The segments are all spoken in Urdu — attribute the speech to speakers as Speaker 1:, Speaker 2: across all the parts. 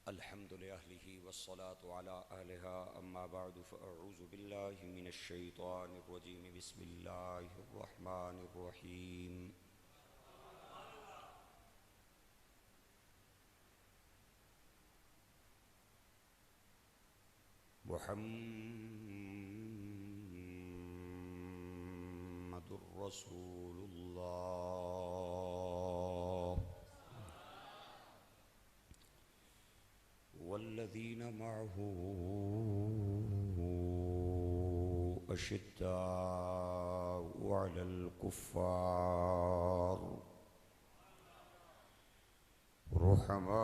Speaker 1: الحمد لأهله والصلاة على أهلها أما بعد فأعوذ بالله من الشيطان الرجيم بسم الله الرحمن الرحيم محمد رسول الله والذين معه أشداء على الكفار رحماء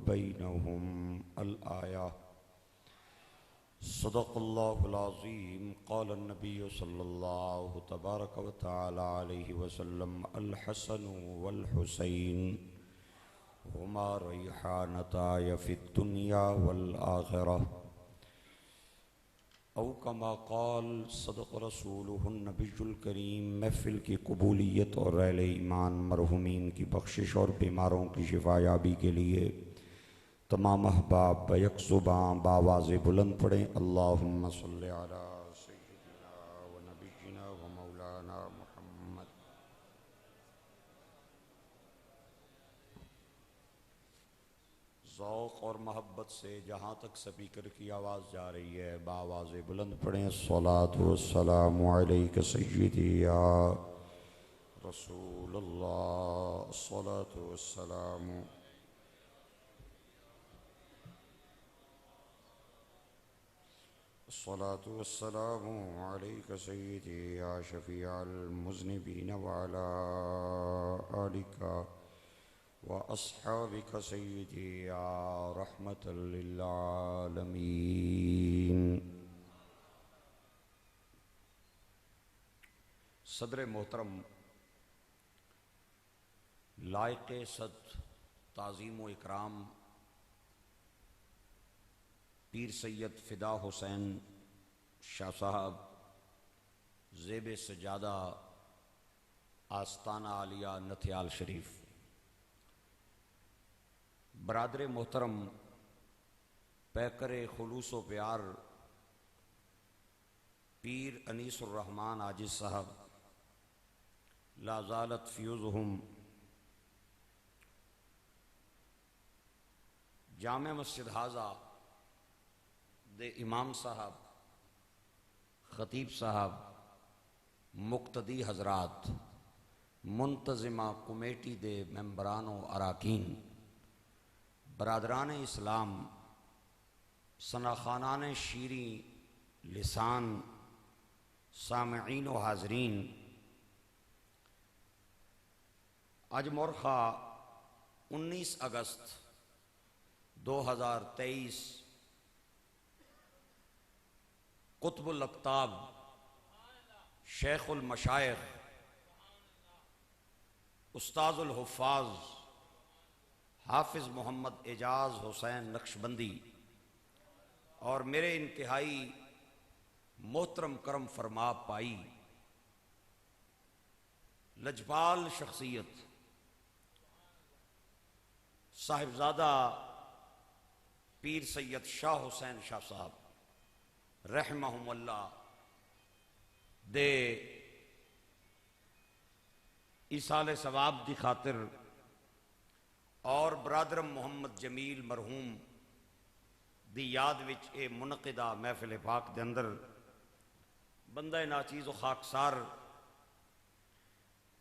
Speaker 1: بينهم الآية صدق الله العظيم. قال النبي صلى الله تبارك وتعالى عليه وسلم الحسن والحسين هما ريحانتاي في الدنيا والآخرة او كما قال صدق رسوله النبي الكريم. محفل کی قبولیت اور اہل ایمان مرحومین کی بخشش اور بیماروں کی شفا یابی کے لیے تمام احباب بیک زباں بآواز بلند پڑھیں اللہم صلی علی سیدنا و نبینا و مولانا محمد. ذوق اور محبت سے جہاں تک سپیکر کی آواز جا رہی ہے بآواز بلند پڑھیں الصلاۃ والسلام علیک سیدی یا رسول اللہ. الصلاۃ والسلام الصلاة والسلام عليك سيدي يا شفيع المذنبين وعلى آلك وأصحابك سيدي يا رحمة للعالمين. صدر محترم لائق صد تعظیم و اکرام پیر سید فدا حسین شاہ صاحب زیب سجادہ آستانہ عالیہ نتھیال شریف، برادر محترم پیکر خلوص و پیار پیر انیس الرحمن عاجز صاحب لا زالت فیوزہم، جامع مسجد حاضہ دے امام صاحب، خطیب صاحب، مقتدی حضرات، منتظمہ کمیٹی دے ممبران و اراکین، برادران اسلام، ثناخانان شیریں لسان، سامعین و حاضرین، آج مورخہ 19 اگست 2023 قطب الاقطاب شیخ المشائخ استاذ الحفاظ حافظ محمد اعجاز حسین نقشبندی اور میرے انتہائی محترم کرم فرما پائی لجپال شخصیت صاحبزادہ پیر سید شاہ حسین شاہ صاحب رحمہم اللہ دے ایصال ثواب دی خاطر اور برادرم محمد جمیل مرحوم دی یاد وچ اے منعقدہ محفل پاک دے اندر بندہ ناچیز و خاکسار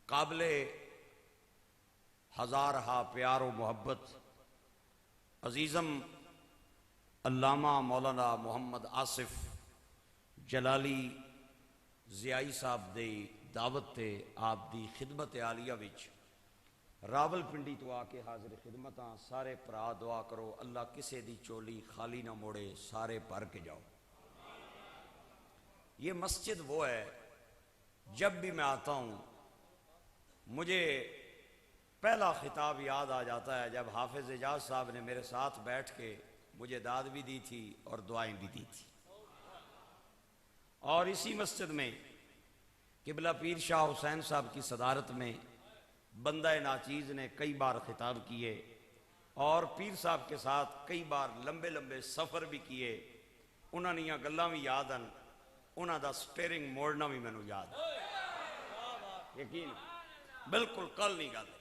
Speaker 1: قابل ہزارہا پیار و محبت عزیزم علامہ مولانا محمد آصف جلالی زیائی صاحب دی دعوت تے آپ دی خدمت عالیہ وچ راول پنڈی تو آ کے حاضر خدمتاں سارے پرا دعا کرو اللہ کسے دی چولی خالی نہ موڑے سارے بھر کے جاؤ. یہ مسجد وہ ہے جب بھی میں آتا ہوں مجھے پہلا خطاب یاد آ جاتا ہے جب حافظ اعجاز صاحب نے میرے ساتھ بیٹھ کے مجھے داد بھی دی تھی اور دعائیں بھی دی تھی. اور اسی مسجد میں قبلہ پیر شاہ حسین صاحب کی صدارت میں بندہ ناچیز نے کئی بار خطاب کیے اور پیر صاحب کے ساتھ کئی بار لمبے لمبے سفر بھی کیے. انہاں دیاں گلاں بھی یاد ہیں, انہاں دا سٹیئرنگ موڑنا بھی مینوں یاد ہے. یقین بالکل کل نہیں گل.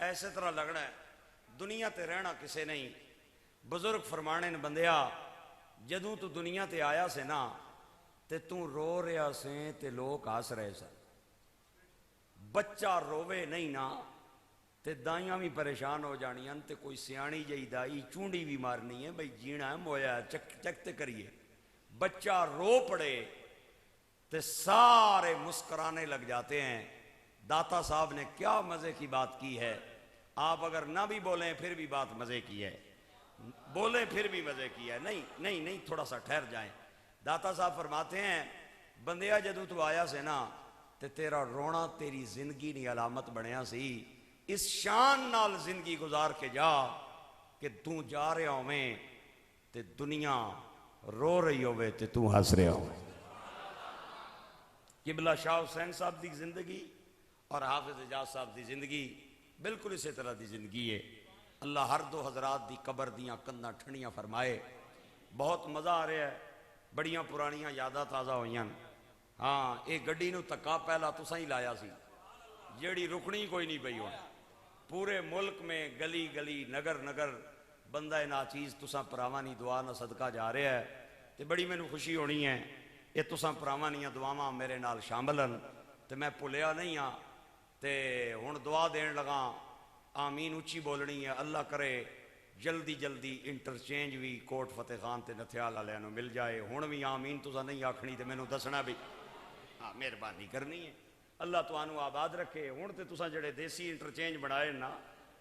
Speaker 1: ایسے طرح لگنا ہے دنیا تے رہنا کسے نہیں. بزرگ فرمانے نے بندیا جدوں تو دنیا تے آیا سے نا تے تو رو رہا سے تے لوگ ہس رہے سن. بچہ روے نہیں نا تے دائیاں بھی پریشان ہو جانیاں تے کوئی سیانی جئی دائی چونڈی بھی مارنی ہے بھئی جینا ہے مویا چکتے کریے. بچہ رو پڑے تے سارے مسکرانے لگ جاتے ہیں. داتا صاحب نے کیا مزے کی بات کی ہے. آپ اگر نہ بھی بولیں پھر بھی بات مزے کی ہے, بولیں پھر بھی مزے کی ہے. نہیں تھوڑا سا ٹھہر جائیں. داتا صاحب فرماتے ہیں بندیا جدوں تو آیا سے نا تے تیرا رونا تیری زندگی نہیں علامت بنیا سی. اس شان نال زندگی گزار کے جا کہ تو جا رہا ہوئے تے دنیا رو رہی ہوئے تے تو ہس رہا ہوئے. قبلہ شاہ حسین صاحب دی زندگی اور حافظ اجاز صاحب دی زندگی بالکل اسی طرح دی زندگی ہے. اللہ ہر دو حضرات دی قبر دیاں کنداں ٹھنڈیاں فرمائے. بہت مزہ آ رہا ہے, بڑیاں پرانیاں یاداں تازہ ہوئیاں. ہاں ایک گڈی نو تکا پہلا تساں ہی لایا سی جیڑی رکنی کوئی نہیں پئی. ہونا پورے ملک میں گلی گلی نگر نگر بندہ ناچیز تساں پراوانی دعا نہ صدقہ جا رہا ہے تے بڑی مینوں خوشی ہونی ہے. یہ تساں پراوانیاں دعاواں میرے نال شامل ہیں تے میں بھولیا نہیں ہاں تے ہن دعا دین لگا. آمین اچھی بولنی ہے. اللہ کرے جلدی جلدی انٹرچینج بھی کوٹ فتح خان تے نتھیال والے نو مل جائے. ہن بھی آمین تساں نہیں آکھنی تے مینوں دسنا بھی مہربانی کرنی ہے. اللہ تانوں آباد رکھے. ہن تے تساں جڑے دیسی انٹرچینج بنائے نا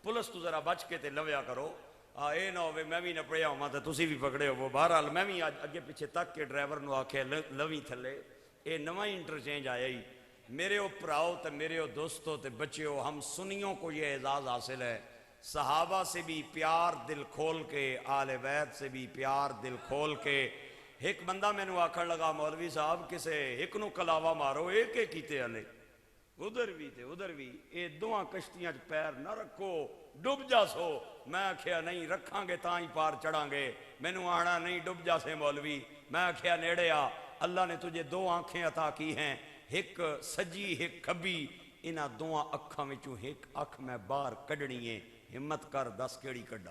Speaker 1: پولیس تو ذرا بچ کے تے لویا کرو. اے نہ ہوے میں بھی نہ پڑیا ہوا تے تسی بھی پکڑے ہو. بہرحال میں بھی اگے پیچھے تک کے ڈرائیور نو آکھے لوی تھلے اے نواں انٹرچینج آیا ہی. میرے او پراؤ تے میرے او دوستو تے بچیو, ہم سنیوں کو یہ اعزاز حاصل ہے صحابہ سے بھی پیار دل کھول کے, آل بیت سے بھی پیار دل کھول کے. ایک بندہ میں نو آکھن لگا مولوی صاحب کسے ایک نو کلاوہ مارو ایک کیتے ہلے ادھر بھی تے ادھر بھی اے دواں کشتیاں پیر نہ رکھو ڈب جا سو. میں آکھیا نہیں رکھاں گے تاں ہی پار چڑھاں گے. مینوں آنا نہیں ڈب جا سے مولوی. میں آکھیا نیڑے آ, اللہ نے تجھے دو آنکھیں عطا کی ہیں, ایک سجی ایک کھبی. انہاں دواں اکھاں وچوں ایک اکھ میں باہر کڈنی ہے, ہمت کر دس کیڑی کڈا.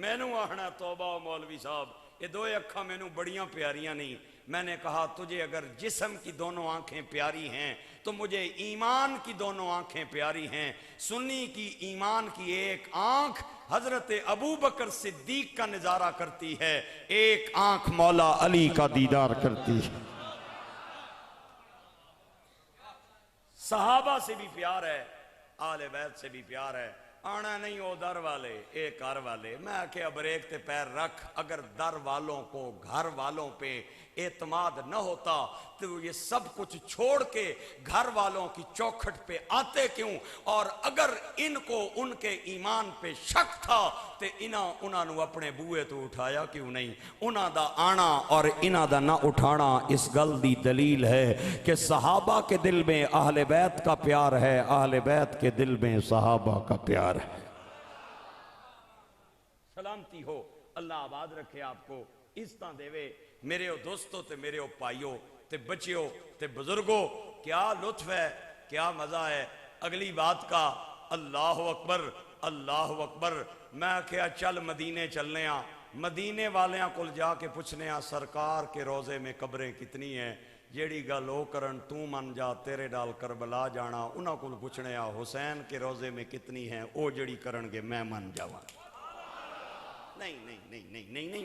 Speaker 1: مینوں آنا توبہ مولوی صاحب یہ دو اکھاں مینوں بڑیاں پیاریاں نہیں. میں نے کہا تجھے اگر جسم کی دونوں آنکھیں پیاری ہیں تو مجھے ایمان کی دونوں آنکھیں پیاری ہیں. سنی کی ایمان کی ایک آنکھ حضرت ابو بکر صدیق کا نظارہ کرتی ہے, ایک آنکھ مولا علی کا دیدار کرتی ہے. صحابہ سے بھی پیار ہے, آل بیت سے بھی پیار ہے. آنا نہیں وہ در والے اے گھر والے. میں کہ بریک تے پیر رکھ. اگر در والوں کو گھر والوں پہ اعتماد نہ ہوتا تو یہ سب کچھ چھوڑ کے گھر والوں کی چوکھٹ پہ آتے کیوں؟ اور اگر ان کو ان کے ایمان پہ شک تھا تو انہاں نو اپنے بوئے تو اٹھایا کیوں نہیں؟ انہاں دا آنا اور انہاں دا نہ اٹھانا اس گل دی دلیل ہے کہ صحابہ کے دل میں اہل بیت کا پیار ہے, اہل بیت کے دل میں صحابہ کا پیار ہے. سلامتی ہو, اللہ آباد رکھے آپ کو, عزتاں دے میرے دوستوں تے میرے پائیوں تے بچیوں تے بزرگوں. کیا لطف ہے, کیا مزہ ہے. اگلی بات کا اللہ اکبر اللہ اکبر. میں کہا چل مدینے چلنے ہاں, مدینے والیاں کل جا کے پوچھنے ہاں سرکار کے روزے میں قبریں کتنی ہیں. جیڑی گل او کرن تو من جا تیرے ڈال کربلا جانا. انہاں کل پوچھنے ہاں حسین کے روزے میں کتنی ہیں, او جڑی کرن گے میں من جاواں. نہیں نہیں نہیں نہیں نہیں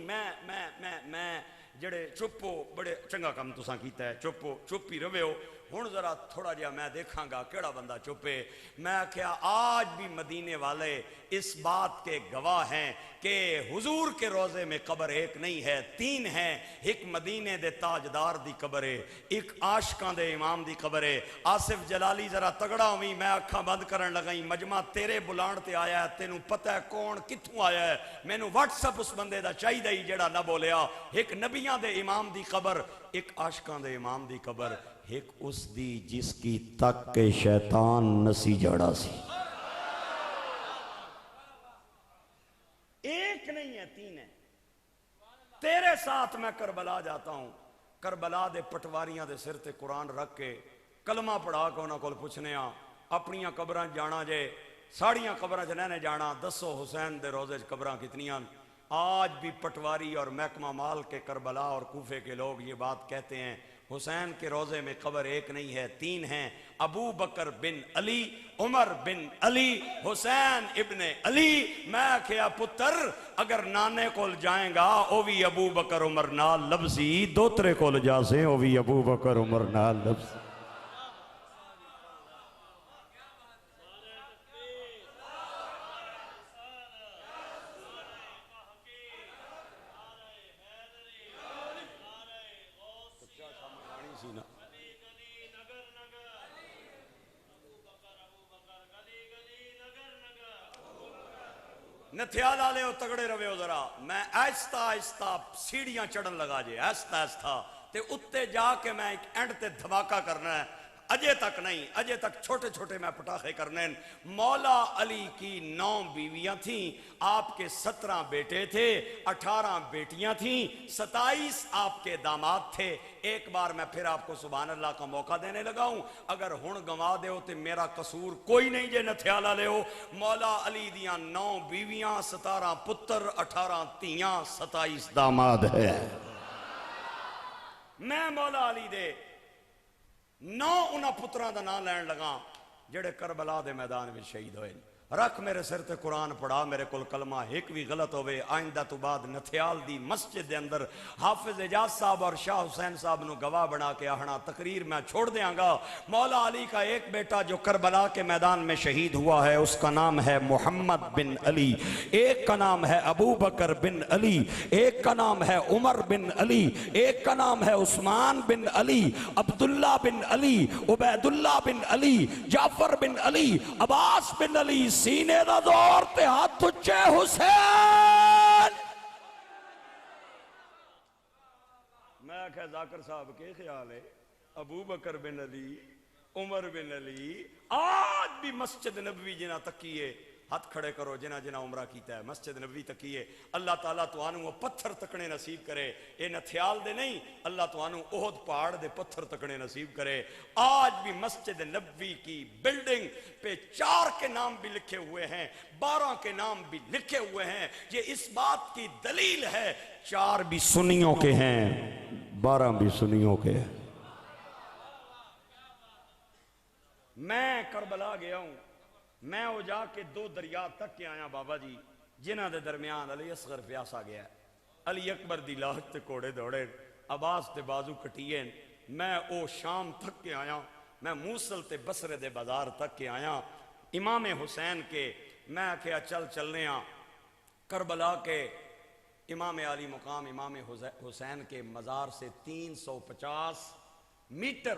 Speaker 1: نہیں میں جڑے چپو بڑے چنگا کم تساں کیتا ہے, چپ ہی روے ہو. ہن ذرا تھوڑا جہا میں دیکھاں گا کیڑا بندہ چپے. میں کہا آج بھی مدینے والے اس بات کے گواہ ہیں کہ حضور کے روزے میں قبر ایک نہیں ہے, تین ہیں. ایک مدینے دے تاجدار دی قبر ہے, ایک عاشقاں دے امام دی قبر ہے. آصف جلالی ذرا تگڑا ہوئی. میں اکھاں بند کرن لگائی, مجمع تیرے بلان تے آیا ہے, تینوں پتہ ہے کون کتھوں آیا ہے. مینوں واٹس اپ اس بندے دا چاہیے ہی جڑا نہ بولیا. ایک نبیاں دے امام دی قبر, ایک عاشقاں دے امام دی قبر. ایک اس دی جس کی تک کے شیطان نسی جڑا سی. ایک نہیں ہے، تین ہے. تیرے ساتھ میں کربلا جاتا ہوں، کربلا دے پٹواریاں دے سر تے قرآن رکھ کے کلمہ پڑھا کے انہاں کول پوچھنے ہاں اپنیاں قبراں جانا جے، ساڑیاں قبراں چ نہیں جانا، دسو حسین دے روزے چ قبراں کتنیاں. آج بھی پٹواری اور محکمہ مال کے کربلا اور کوفے کے لوگ یہ بات کہتے ہیں حسین کے روزے میں قبر ایک نہیں ہے، تین ہیں. ابو بکر بن علی، عمر بن علی، حسین ابن علی. میں کہیا پتر اگر نانے کول جائیں گا او بھی ابو بکر عمر نال لبسی، دوترے کول جاسیں او بھی ابو بکر عمر نال لبسی. نتھیال والے ہو تگڑے روے ہو ذرا. میں آہستہ آہستہ سیڑھیاں چڑھن لگا جے آہستہ آہستہ تے اتے جا کے میں ایک اینڈ تے دھماکہ کرنا ہے. اجے تک نہیں، اجے تک چھوٹے چھوٹے میں پٹاخے کرنے. مولا علی کی 9 بیویاں تھیں، آپ کے 17 بیٹے تھے، 18 بیٹیاں تھیں، 27 آپ کے داماد تھے. ایک بار میں پھر آپ کو سبحان اللہ کا موقع دینے لگا ہوں. اگر ہن گوا دے ہو تو میرا قصور کوئی نہیں جے نتھیالہ لے ہو. مولا علی دیاں 9 بیویاں، 17 پتر، 18 تیاں، 27 داماد ہے. میں مولا علی دے 9 انہاں پتران دا نام لین لگا جڑے کربلا دے میدان میں شہید ہوئے. رکھ میرے سر تے قرآن پڑھا، میرے کل کلمہ ایک بھی غلط ہوئے آئندہ تو بعد نتھیال دی مسجد دے اندر حافظ اجاز صاحب اور شاہ حسین صاحب نو گواہ بنا کے آہنا تقریر میں چھوڑ دیاں گا. مولا علی کا ایک بیٹا جو کربلا کے میدان میں شہید ہوا ہے اس کا نام ہے محمد بن علی، ایک کا نام ہے ابو بکر بن علی، ایک کا نام ہے عمر بن علی، ایک کا نام ہے عثمان بن علی، عبداللہ بن علی، عبیداللہ بن علی، جعفر بن علی، عباس بن علی. سینے دا دور تے ہاتھ اچھے حسین. میں کہا ذاکر صاحب کے خیال ہے ابو بکر بن علی، عمر بن علی آج بھی مسجد نبوی جنہ تکیے ہاتھ کھڑے کرو جنہ جنہ عمرہ کیتا ہے مسجد نبوی تکیے. اللہ تعالیٰ تو آنو وہ پتھر تکنے نصیب کرے. اے نتھیال دے نہیں، اللہ تو آنو احد پہاڑ دے پتھر تکنے نصیب کرے. آج بھی مسجد نبوی کی بلڈنگ پہ 4 کے نام بھی لکھے ہوئے ہیں، 12 کے نام بھی لکھے ہوئے ہیں. یہ اس بات کی دلیل ہے 4 بھی سنیوں کے ہیں، 12 بھی سنیوں کے ہیں. میں کربلا گیا ہوں، میں ہو جا کے 2 دریا تک کے آیا بابا جی جنہ دے درمیان علی اصغر پیاسا گیا ہے. علی اکبر دی لاش تے کوڑے دوڑے، عباس تے بازو کٹیے. میں او شام تک کے آیا، میں موصل تے بصرے دے بازار تک کے آیا. امام حسین کے میں کہا چل چلنے ہاں کربلا کے امام علی مقام امام حسین کے مزار سے 350 میٹر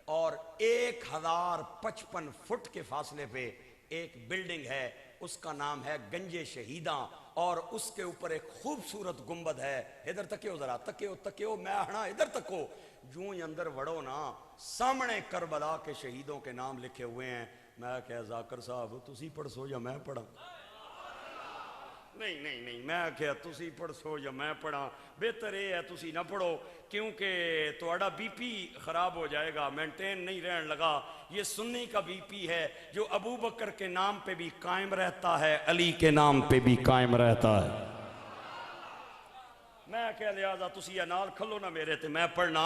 Speaker 1: اور 1055 فٹ کے فاصلے پہ ایک بلڈنگ ہے، اس کا نام ہے گنج شہیداں، اور اس کے اوپر ایک خوبصورت گنبد ہے. ادھر تکیو ذرا، تکیو میں ہنا ادھر تکو. جو ہی اندر وڑو نا سامنے کربلا کے شہیدوں کے نام لکھے ہوئے ہیں. میں کہا ذاکر صاحب تسی پڑھ سو یا میں پڑھا؟ نہیں میں کہا تسی پڑھ سو یا میں پڑھا؟ بہتر یہ ہے تسی نہ پڑھو کیونکہ تہاڈا بی پی خراب ہو جائے گا، مینٹین نہیں رہن لگا. یہ سنی کا بی پی ہے جو ابو بکر کے نام پہ بھی قائم رہتا ہے، علی کے نام پہ بھی قائم رہتا ہے. میں کہہ لہذا تسی یا نال کھلو نہ میرے تے میں پڑھنا.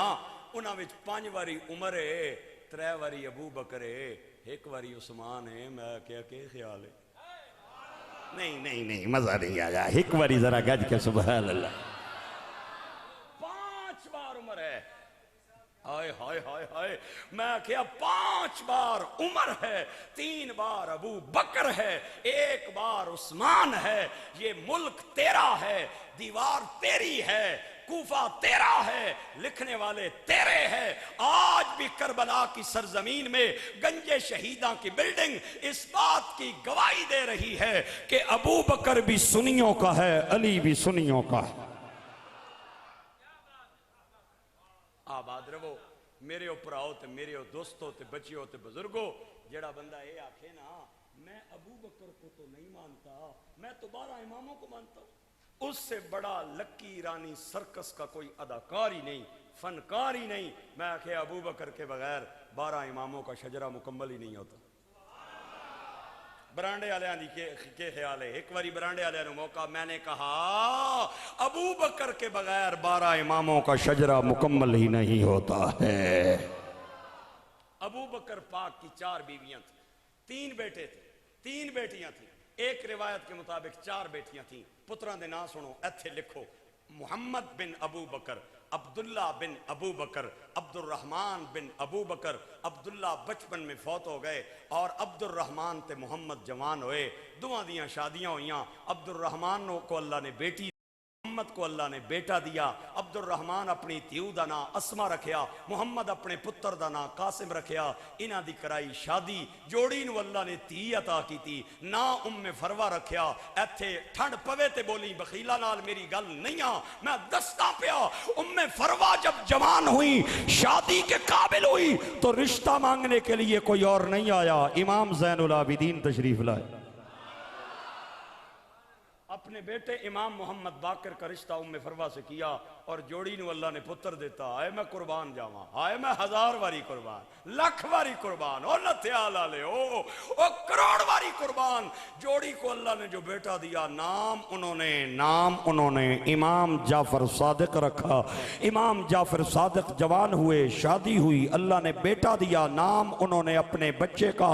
Speaker 1: انہاں وچ 5 واری عمر ہے، 3 واری ابو بکر ہے، 1 واری عثمان ہے. میں کہا کہ خیال ہے؟ نہیں مزہ نہیں آیا. 1 واری ذرا گج کے سبحان اللہ. 5 بار عمر ہے. ہائے ہائے ہائے ہائے. میں کہا 5 بار عمر ہے، 3 بار ابو بکر ہے، 1 بار عثمان ہے. یہ ملک تیرا ہے، دیوار تیری ہے، کوفہ تیرا ہے، لکھنے والے تیرے ہیں. آج بھی کربلا کی سرزمین میں گنج شہیداں کی بلڈنگ اس بات کی گواہی دے رہی ہے کہ ابو بکر بھی سنیوں کا ہے، علی بھی سنیوں کا ہے. آباد رہو. میرے پراؤ تے میرے دوستوں تے بچیوں تے بزرگوں، جڑا بندہ یہ آکھے نا میں ابو بکر کو تو نہیں مانتا، میں تو 12 اماموں کو مانتا ہوں، اس سے بڑا لکی رانی سرکس کا کوئی اداکار ہی نہیں، فنکار ہی نہیں۔ میں آکھے ابو بکر کے بغیر 12 اماموں کا شجرہ مکمل ہی نہیں ہوتا۔ برانڈے والے دی کے خیال ہے؟ ایک باری برانڈے والے نے موقع، میں نے کہا ابو بکر کے بغیر 12 اماموں کا شجرہ مکمل ہی نہیں ہوتا ہے۔ ابو بکر پاک کی 4 بیویاں تھیں، 3 بیٹے تھے، 3 بیٹیاں تھیں۔ ایک روایت کے مطابق 4 بیٹیاں تھیں۔ پتران دے نام سنو، ایتھے لکھو: محمد بن ابو بکر، عبداللہ بن ابو بکر، عبد الرحمن بن ابو بکر۔ عبداللہ بچپن میں فوت ہو گئے اور عبد الرحمن تے محمد جوان ہوئے، دوہاں دیاں شادیاں ہوئیاں۔ عبد الرحمن کو اللہ نے بیٹی، محمد کو اللہ نے بیٹا دیا۔ عبد الرحمن اپنی تیو دا نا اسما رکھیا، محمد اپنے پتر دا نا قاسم رکھیا۔ انہاں دی کرائی شادی، جوڑی نو اللہ نے تی عطا کی تھی، نا فروا رکھیا۔ ایتھے ٹھنڈ پوے تے بولی بخیلہ نال میری گل نہیں آ، میں دستا پیا۔ فروا جب جوان ہوئی، شادی کے قابل ہوئی، تو رشتہ مانگنے کے لیے کوئی اور نہیں آیا، امام زین العابدین تشریف لائے۔ اپنے بیٹے امام محمد باقر کا رشتہ فروا سے کیا، اور جوڑی نو اللہ نے پتر دیتا۔ آئے میں قربان جاواں، آئے میں 1000 واری قربان، لکھ واری قربان، او نتھیال آلے، او کروڑ واری قربان۔ جوڑی کو اللہ نے جو بیٹا دیا، نام انہوں نے امام جعفر صادق رکھا۔ امام جعفر صادق جوان ہوئے، شادی ہوئی، اللہ نے بیٹا دیا، نام انہوں نے اپنے بچے کا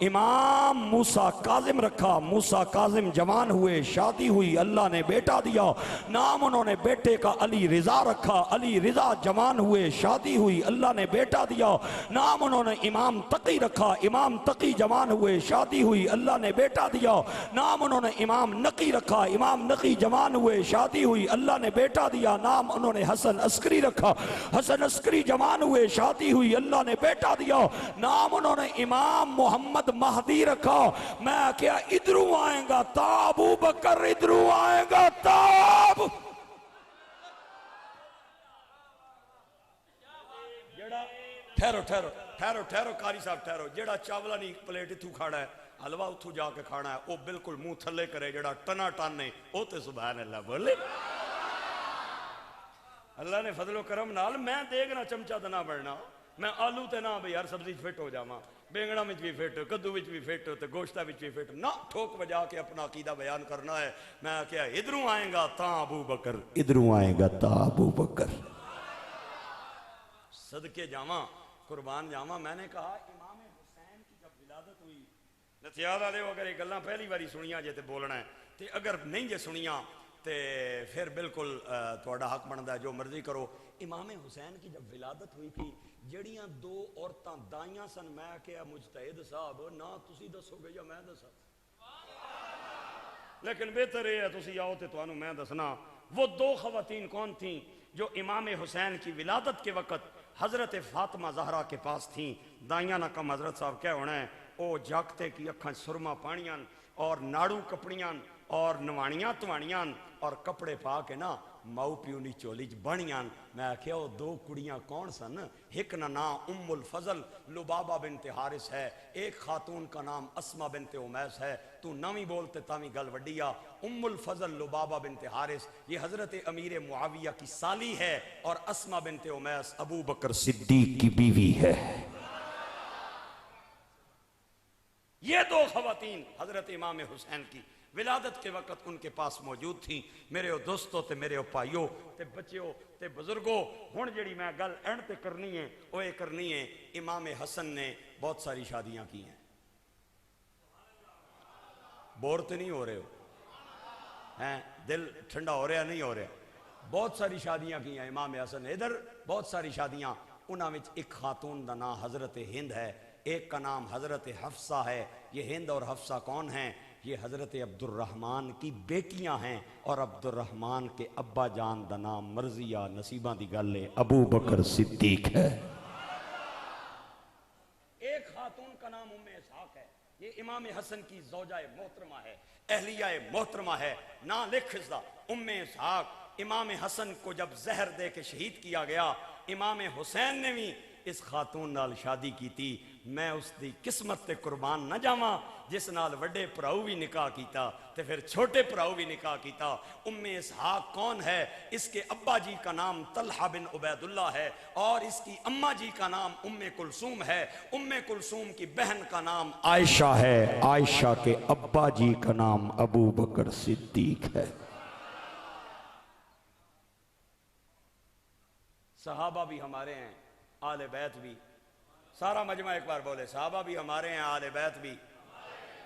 Speaker 1: امام موسیٰ کاظم رکھا۔ موسیٰ کاظم جوان ہوئے، شادی ہوئی، اللہ نے بیٹا دیا، نام انہوں نے بیٹے کا علی رضا رکھا۔ علی رضا جوان ہوئے، شادی ہوئی، اللہ نے بیٹا دیا، نام انہوں نے امام تقی رکھا۔ امام تقی جوان ہوئے، شادی ہوئی، اللہ نے بیٹا دیا، نام انہوں نے امام نقی رکھا۔ امام نقی جوان ہوئے، شادی ہوئی، اللہ نے بیٹا دیا، نام انہوں نے حسن عسکری رکھا۔ حسن عسکری جوان ہوئے، شادی ہوئی، اللہ نے بیٹا دیا، نام انہوں نے امام محمد مہدی رکھا۔ میں کیا ادھروں آئیں گا تاب ابو بکر، ادھروں آئیں گا تاب ٹھہرو قاری صاحب ٹھہرو۔ جیڑا چاولا نہیں پلیٹ اتھو کھاڑا ہے، حلوہ اتھو جا کے کھانا ہے، وہ بالکل منہ تھلے کرے۔ جیڑا ٹنا ٹانے او تے سبحان اللہ بولے۔ اللہ نے فضل و کرم نال میں دیکھنا چمچہ تے نہ بڑھنا، میں آلو تے نہ بھئی ہر سبزی فٹ ہو جاواں، بینگڑا وچ بھی فٹ، کدو وچ بھی فٹ تے گوشتہ وچ بھی فٹ، نہ ٹھوک بجا کے اپنا عقیدہ بیان کرنا ہے۔ میں کیا ادھروں آئیں گا تاں ابو بکر، ادھروں آئیں گا تاں ابو بکر۔ صدقے جاواں، قربان جاواں۔ میں نے کہا امام حسین کی جب ولادت ہوئی، نتیال والے اگر یہ گلاں پہلی باری سنیاں جے تے بولنا ہے، تے اگر نہیں جے سنیاں تے پھر بالکل تہاڈا حق بندا ہے، جو مرضی کرو۔ امام حسین کی جب ولادت ہوئی تھی، جڑیاں 2 عورتاں دائیاں سن، میں کہا مجتہد صاحب نہ تسی دسو گے یا میں دسا، لیکن بہتر ہے تسی آؤ تے تانوں میں دسنا۔ وہ 2 خواتین کون تھیں جو امام حسین کی ولادت کے وقت حضرت فاطمہ زہرا کے پاس تھیں؟ دائیاں نہ کم حضرت صاحب کیا ہونا ہے، او جاگتے کی اکھاں سرما پانیاں اور ناڑو کپڑیاں اور نوانیاں توانیاں اور کپڑے پا کے نا ماؤ پیونی چولی بنیاں۔ میں کہا وہ 2 کڑیاں کون سن؟ ایک نا ام الفضل لبابہ بنت حارث ہے، ایک خاتون کا نام اسما بنت امیس ہے۔ تو نامی بولتے تامی گل وڈیا۔ ام الفضل لبابہ بنت حارث یہ حضرت امیر معاویہ کی سالی ہے، اور اسما بنت امیس ابو بکر صدیق کی بیوی ہے۔ یہ 2 خواتین حضرت امام حسین کی ولادت کے وقت ان کے پاس موجود تھیں۔ میرے دوستوں تے میرے پائیوں تے بچیوں تے بزرگوں، ہن جڑی میں گل اینڈ تے کرنی ہے وہ یہ کرنی ہے، امام حسن نے بہت ساری شادیاں کی ہیں۔ بور تے نہیں ہو رہے ہو ہیں؟ دل ٹھنڈا ہو رہا نہیں ہو رہا؟ بہت ساری شادیاں کی ہیں امام حسن، ادھر بہت ساری شادیاں۔ انہاں وچ ایک خاتون دا نام حضرت ہند ہے، ایک کا نام حضرت حفصہ ہے۔ یہ ہند اور حفصہ کون ہیں؟ یہ حضرت عبد الرحمن کی بیٹیاں ہیں، اور عبد الرحمن کے ابا جان دا نام مرضیہ نصیبہ دی گلے ابو بکر صدیق ہے۔ ایک خاتون کا نام ام اسحاق ہے، یہ امام حسن کی زوجہ محترمہ ہے، اہلیہ محترمہ ہے۔ نا لکھ دا ام اسحاق۔ امام حسن کو جب زہر دے کے شہید کیا گیا، امام حسین نے بھی اس خاتون نال شادی کیتی، میں اس دی قسمت تے قربان نہ جاواں جس نال وڈے پراؤ بھی نکاح کیتا تے پھر چھوٹے پراؤ بھی نکاح کیتا۔ ام اسحاق کون ہے؟ اس کے ابا جی کا نام طلحہ بن عبید اللہ ہے اور اس کی اماں جی کا نام ام کلثوم ہے۔ ام کلثوم کی بہن کا نام عائشہ ہے، عائشہ کے ابا جی کا نام ابو بکر صدیق ہے۔ صحابہ بھی ہمارے ہیں، آل بیت بھی، سارا مجمع ایک بار بولے صحابہ بھی ہمارے ہیں، آل بیت بھی۔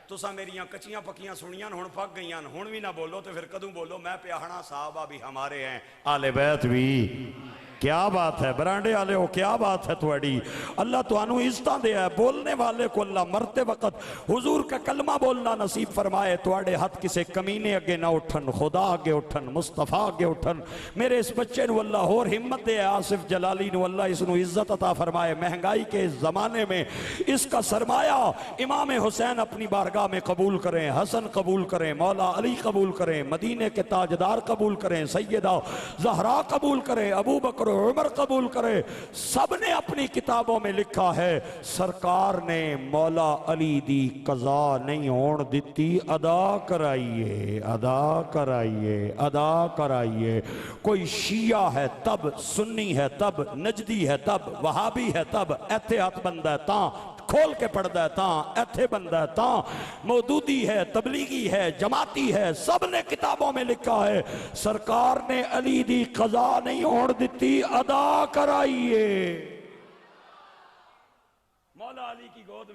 Speaker 1: تساں میریاں کچیاں پکیاں سنیاں ہن پک گئیاں، ہن بھی نہ بولو تو پھر کدوں بولو؟ میں پیاہنا صحابہ بھی ہمارے ہیں، آل بیت بھی۔ کیا بات ہے برانڈے والے ہو، کیا بات ہے تھوڑی؟ اللہ تو انو عزتاں دے ہے، بولنے والے کو اللہ مرتے وقت حضور کا کلمہ بولنا نصیب فرمائے۔ تواڈے ہاتھ کسے کمینے اگے نہ اٹھن، خدا اگے اٹھن، مصطفیٰ اگے اٹھن۔ میرے اس بچے نو اللہ اور ہمت دے، آصف جلالی نو اللہ اس نو عزت عطا فرمائے۔ مہنگائی کے اس زمانے میں اس کا سرمایہ امام حسین اپنی بارگاہ میں قبول کریں، حسن قبول کریں، مولا علی قبول کریں، مدینے کے تاجدار قبول کریں، سیدہ زہرا قبول کریں، ابو بکر عمر قبول کرے۔ سب نے اپنی کتابوں میں لکھا ہے سرکار نے مولا علی دی قضا نہیں ہون دیتی، ادا کرائیے، ادا کرائیے، ادا کرائیے۔ کوئی شیعہ ہے تب، سنی ہے تب، نجدی ہے تب، وہابی ہے تب، ایتھے ہاتھ بندہ ہے تاں، کھول کے پڑھتا ہے تاں، ایتھے بندہ ہے تاں، مودودی ہے، تبلیغی ہے، جماعتی ہے، سب نے کتابوں میں لکھا ہے سرکار نے علی دی قضا نہیں ہون دیتی، ادا کرائیے۔ مولا علی کی گود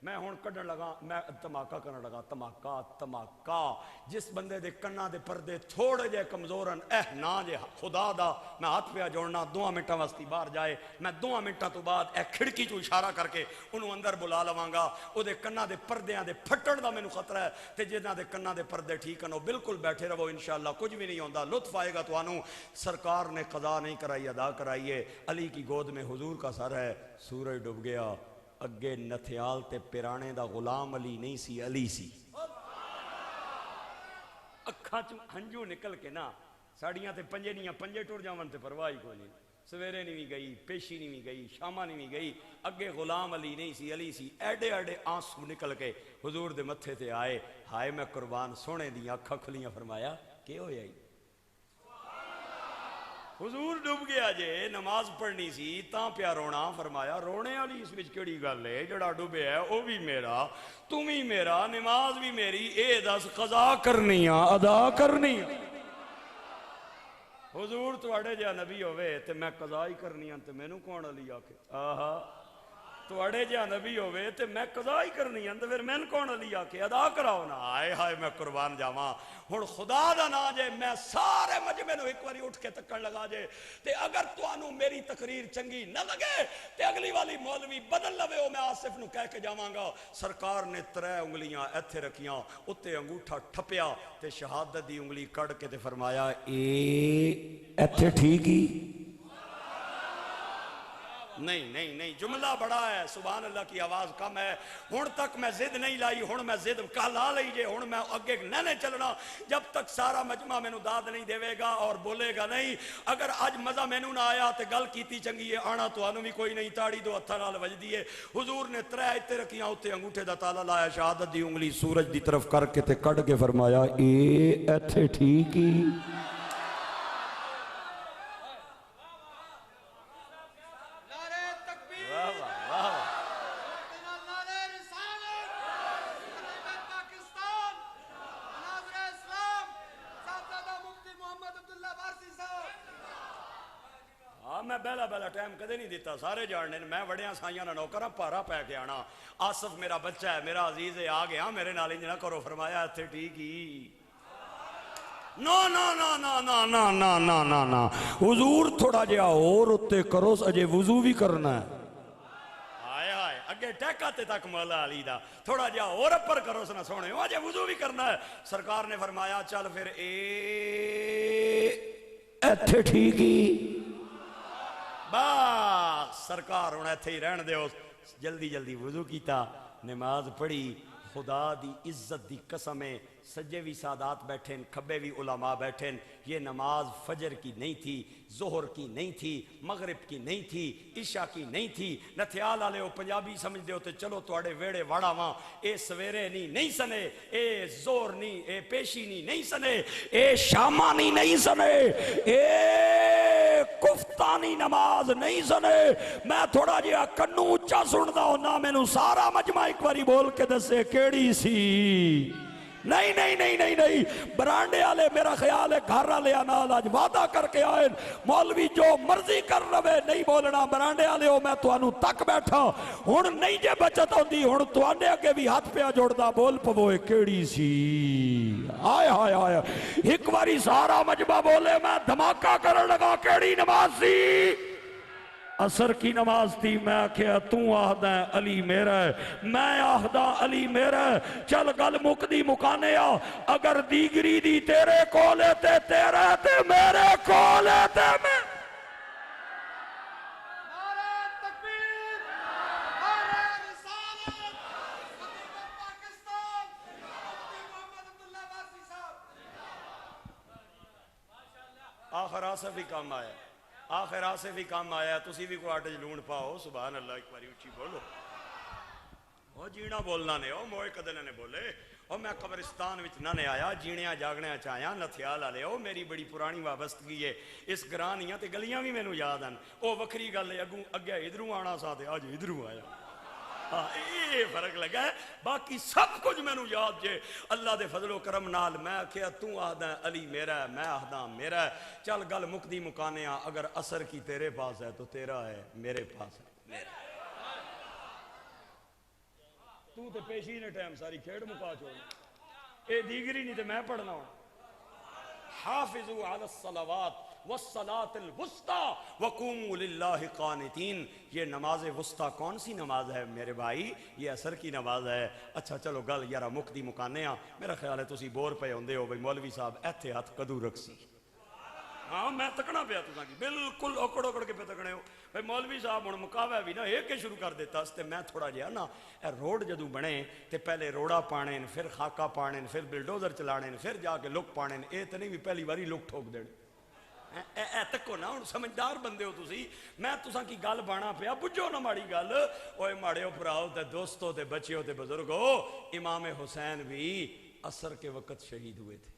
Speaker 1: میں ہون کڈن لگا، میں تماکا کرنے لگا، تماکا جس بندے دے کناں دے پردے تھوڑے جے کمزورن، نا جے خدا دا میں ہاتھ پہ جوڑنا 2 منٹاں واسطی باہر جائے، میں 2 منٹاں تو بعد کھڑکی چو اشارہ کر کے انہوں اندر بلا لواں گا۔ او دے کناں دے پردیاں دے پھٹن دا مینوں خطرہ ہے، تے جنہاں دے کناں دے پردے ٹھیک ہن بالکل بیٹھے رہو، انشاءاللہ کچھ بھی نہیں ہوندا، لطف آئے گا تانوں۔ سرکار نے قضا نہیں کرائی، ادا کرائیے۔ علی کی گود میں حضور کا سر ہے، سورج ڈوب گیا، اگے نتھیال تے پیرانے دا غلام علی نہیں سی، علی سی۔ اکھاں چوں ہنجو نکل کے نا ساڑیاں تے پنجے ٹر جاون تے پرواہ کوئی نہیں۔ سویرے نہیں بھی گئی، پیشی نہیں بھی گئی، شامہ نہیں بھی گئی، اگے غلام علی نہیں سی، علی سی۔ ایڈے ایڈے آنسو نکل کے حضور دے متھے تے آئے، ہائے میں قربان سونے دیاں اکھاں کھلیاں، فرمایا کہ ہویا ہی؟ حضور ڈوب گیا جے، نماز پڑھنی سی تاں پیا رونا، فرمایا رونے والی اس وچ کیڑی گل ہے؟ جڑا ڈوبے ہے او بھی میرا، تم بھی میرا، نماز بھی میری، اے دس قضا کرنی آ ادا کرنی آ؟ حضور تواڈے جا نبی ہوئے تے میں قضا ہی کرنی آ تے مینوں کون علی آکھے؟ آہا تواڈے جا نبی ہوئے تے میں قضا ہی کرنی آ تے پھر مین کون علی آکھے؟ ادا کراؤ نا۔ ہائے ہائے میں قربان جاواں، ہن خدا دا نا جے میں سارے مجمع نو ایک واری اٹھ کے تکن لگا جے تے اگر تانوں میری تقریر چنگی نہ لگے تے اگلی والی مولوی بدل لوے، او میں آصف نو کہہ کے جاواں گا سرکار نے 3 انگلیاں ایتھے رکھیاں، اتے انگوٹھا ٹھپیا تے شہادت دی انگلی کڑ کے تے فرمایا اے ایتھے ٹھیک ہی؟ نہیں جملہ بڑا ہے، سبحان اللہ کی آواز کم ہے۔ ہن تک میں زد نہیں لائی، ہن میں زد لا لئی جے، ہن میں اگے نہیں چلنا جب تک سارا مجمع مینوں داد نہیں دے گا اور بولے گا نہیں۔ اگر اج مزہ مینوں نہ آیا تے گل کیتی چنگی ہے، آنا تانوں بھی کوئی نہیں، تاڑی 2 ہتھاں نال وجدی ہے۔ حضور نے 3 ایتھے رکھیاں، اوتے انگوٹھے دا تالا لایا، شہادت دی انگلی سورج دی طرف کر کے تے کڈ کے فرمایا اے ایتھے ٹھیک ہی؟ میں بیلا ٹائم کدے نہیں دیتا، سارے جاننے میں وڑیاں سائیاں نہ نوکراں پارا پہ کے آنا۔ آصف میرا بچہ ہے، میرا عزیز ہے، آ گیا میرے نال انج نہ کرو، فرمایا ایتھے ٹھیک ہی؟ نا حضور تھوڑا جہا اور اتے کرو، اجے وضو بھی کرنا ہے۔ آئے آئے اگے ٹیکاتے تک مولا علی دا، تھوڑا جہا اور اپر کرو سنا سونے، اجے وضو بھی کرنا ہے۔ سرکار نے فرمایا چل پھر ایتھے ٹھیک ہی؟ بس سرکار ہوں ایتھے ہی رہن دیو۔ جلدی جلدی وضو کیتا، نماز پڑھی، خدا دی عزت دی قسم ہے، سجے بھی سادات بیٹھے ہیں، کھبے بھی علماء بیٹھے ہیں، یہ نماز فجر کی نہیں تھی، ظہر کی نہیں تھی، مغرب کی نہیں تھی، عشاء کی نہیں تھی۔ نتھیال والے ہو پنجابی سمجھ دے ہوتے چلو تواڈے ویڑے واڑا واں، اے سویرے نہیں سنے، اے زور نہیں، اے پیشی نہیں سنے، اے شامانی نہیں سنے، اے کفتانی نماز نہیں سنے۔ میں تھوڑا جہا کنوں اچا سندا ہونا، مینوں سارا مجمع ایک باری بول کے دسے کیڑی سی؟ نہیں نہیں نہیں نہیں نہیں، برانڈے والے میرا خیال ہے گھر والے نال اج وعدہ کر کے آئے، مولوی جو مرضی کر رہے نہیں بولنا، برانڈے والے ہو میں تانوں تک بیٹھا ہن نہیں جے بچت ہوندی، ہن تواڈے اگے بھی ہاتھ پیا جوڑدا، بول پوے کیڑی سی؟ ہائے ہائے ہائے، ایک باری سارا مجمع بولے، میں دھماکہ کرن لگا، کیڑی نماز سی؟ عصر کی نماز تھی۔ میں آکھیا تو آہدا ہے علی میرا ہے، میں آہدا علی میرا ہے، چل گل مکدی مکانے آ، اگر دیگری دی تیرے کولے تے تیرے تے میرے کولے تے میں
Speaker 2: نعرہ تکبیر، نعرہ رسالت، خطیب پاکستان مفتی محمد عبداللہ بارسی صاحب۔
Speaker 1: آخر آصف بھی کام آیا، آخر آصف بھی کام آیا، تسی بھی کو آٹے لون پاؤ، سبحان اللہ، ایک باری اچھی بولو۔ وہ جینا بولنا نے، وہ موئے قدلے نے بولے، اور میں قبرستان وچ نہ نے آیا، جینیاں جاگنے چاہیا، نتھیال آلے ہو، میری بڑی پرانی وابستگی ہے، اس گرانیاں تے گلیاں بھی میں نو یاد ہیں، وہ وکری گل ہے، اگیا ادھروں آنا سا تے آج ادھروں آیا۔ یہ فرق لگا ہے، باقی سب کچھ میں نو یاد جے، اللہ دے فضل و کرم نال۔ میں کہا تو آہدا علی میرا ہے، میں آہدا میرا ہے، چل گل مکدی مکانے آ، اگر عصر کی تیرے پاس ہے تو تیرا ہے، میرے پاس ہے میرا۔ تو تے پیشی نے ٹائم ساری کھیڑ مکا چھوڑ، اے دیگری نہیں تے میں پڑھنا ہوں۔ حافظوا علی الصلوات والصلاة الوسطی وقوموا للہ قانتین۔ یہ نماز وسطی کون سی نماز ہے میرے بھائی؟ یہ عصر کی نماز ہے۔ اچھا چلو گل یارا مکدی مکانے ہاں، میرا خیال ہے تسی بور پہ ہوندے ہو بھئی مولوی صاحب ایتھے ہاتھ کدو رکسی؟ ہاں میں تکنا پیا تساں کی، بالکل اوکڑ اوکڑ کے پہ تکنے ہو بھئی مولوی صاحب ہن مکاوے بھی نا ایک کے شروع کر دیتا اس تے میں تھوڑا جہا نا اے روڈ جدو بنے تے پہلے روڑا پانے پھر خاکہ پانے پھر بلڈوزر چلانے پھر جا کے لک پانے، اے تے نہیں بھی پہلی واری لک ٹھوک دینے۔ اے تکو نا ہن سمجھدار بندے ہو تسی، میں تساں کی گل بانا پیا بجھو نہ ماڑی گل، اوے ماڑے ہو پراؤ تے دوستو تے بچیو تے بزرگو، امام حسین بھی عصر کے وقت شہید ہوئے تھے۔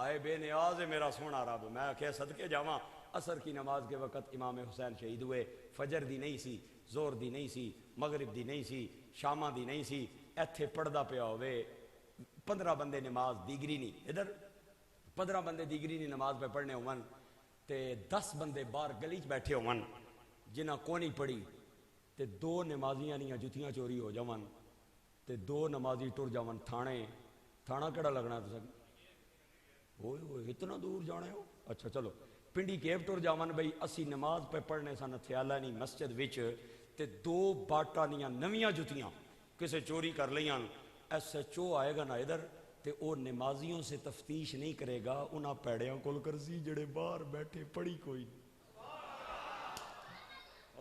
Speaker 1: آئے بے نیاز ہے میرا سونا رب، میں کہ صدقے جاواں، عصر کی نماز کے وقت امام حسین شہید ہوئے، فجر دی نہیں سی، زور دی نہیں سی، مغرب دی نہیں سی، شامہ دی نہیں سی، ایتھے پڑھدا پیا ہوئے 15 بندے نماز دیگری نہیں، ادھر 15 بندے دیگری نہیں نماز پہ پڑھنے ہون تے 10 بندے باہر گلی چ بیٹھے ہون جنہاں کونی پڑھی تے 2 نمازیاں نیاں جتیاں چوری ہو جاون تے 2 نمازی ٹر جاون تھانے، تھانہ کیڑا لگنا ہے تساں؟ ہوئے ہوئے اتنا دور جانے ہو؟ اچھا چلو پنڈی کیب ٹر جاون بھئی اسی نماز پہ پڑھنے سن تھیالہ نہیں مسجد وچ تے 2 باٹا نیاں نویاں جتیاں کسے چوری کر لیاں، ایس ایچ او آئے گا نا ادھر تے او نمازیوں سے تفتیش نہیں کرے گا، انہاں پیڑیاں کول کرسی جڑے باہر بیٹھے پڑھی کوئی نہیں۔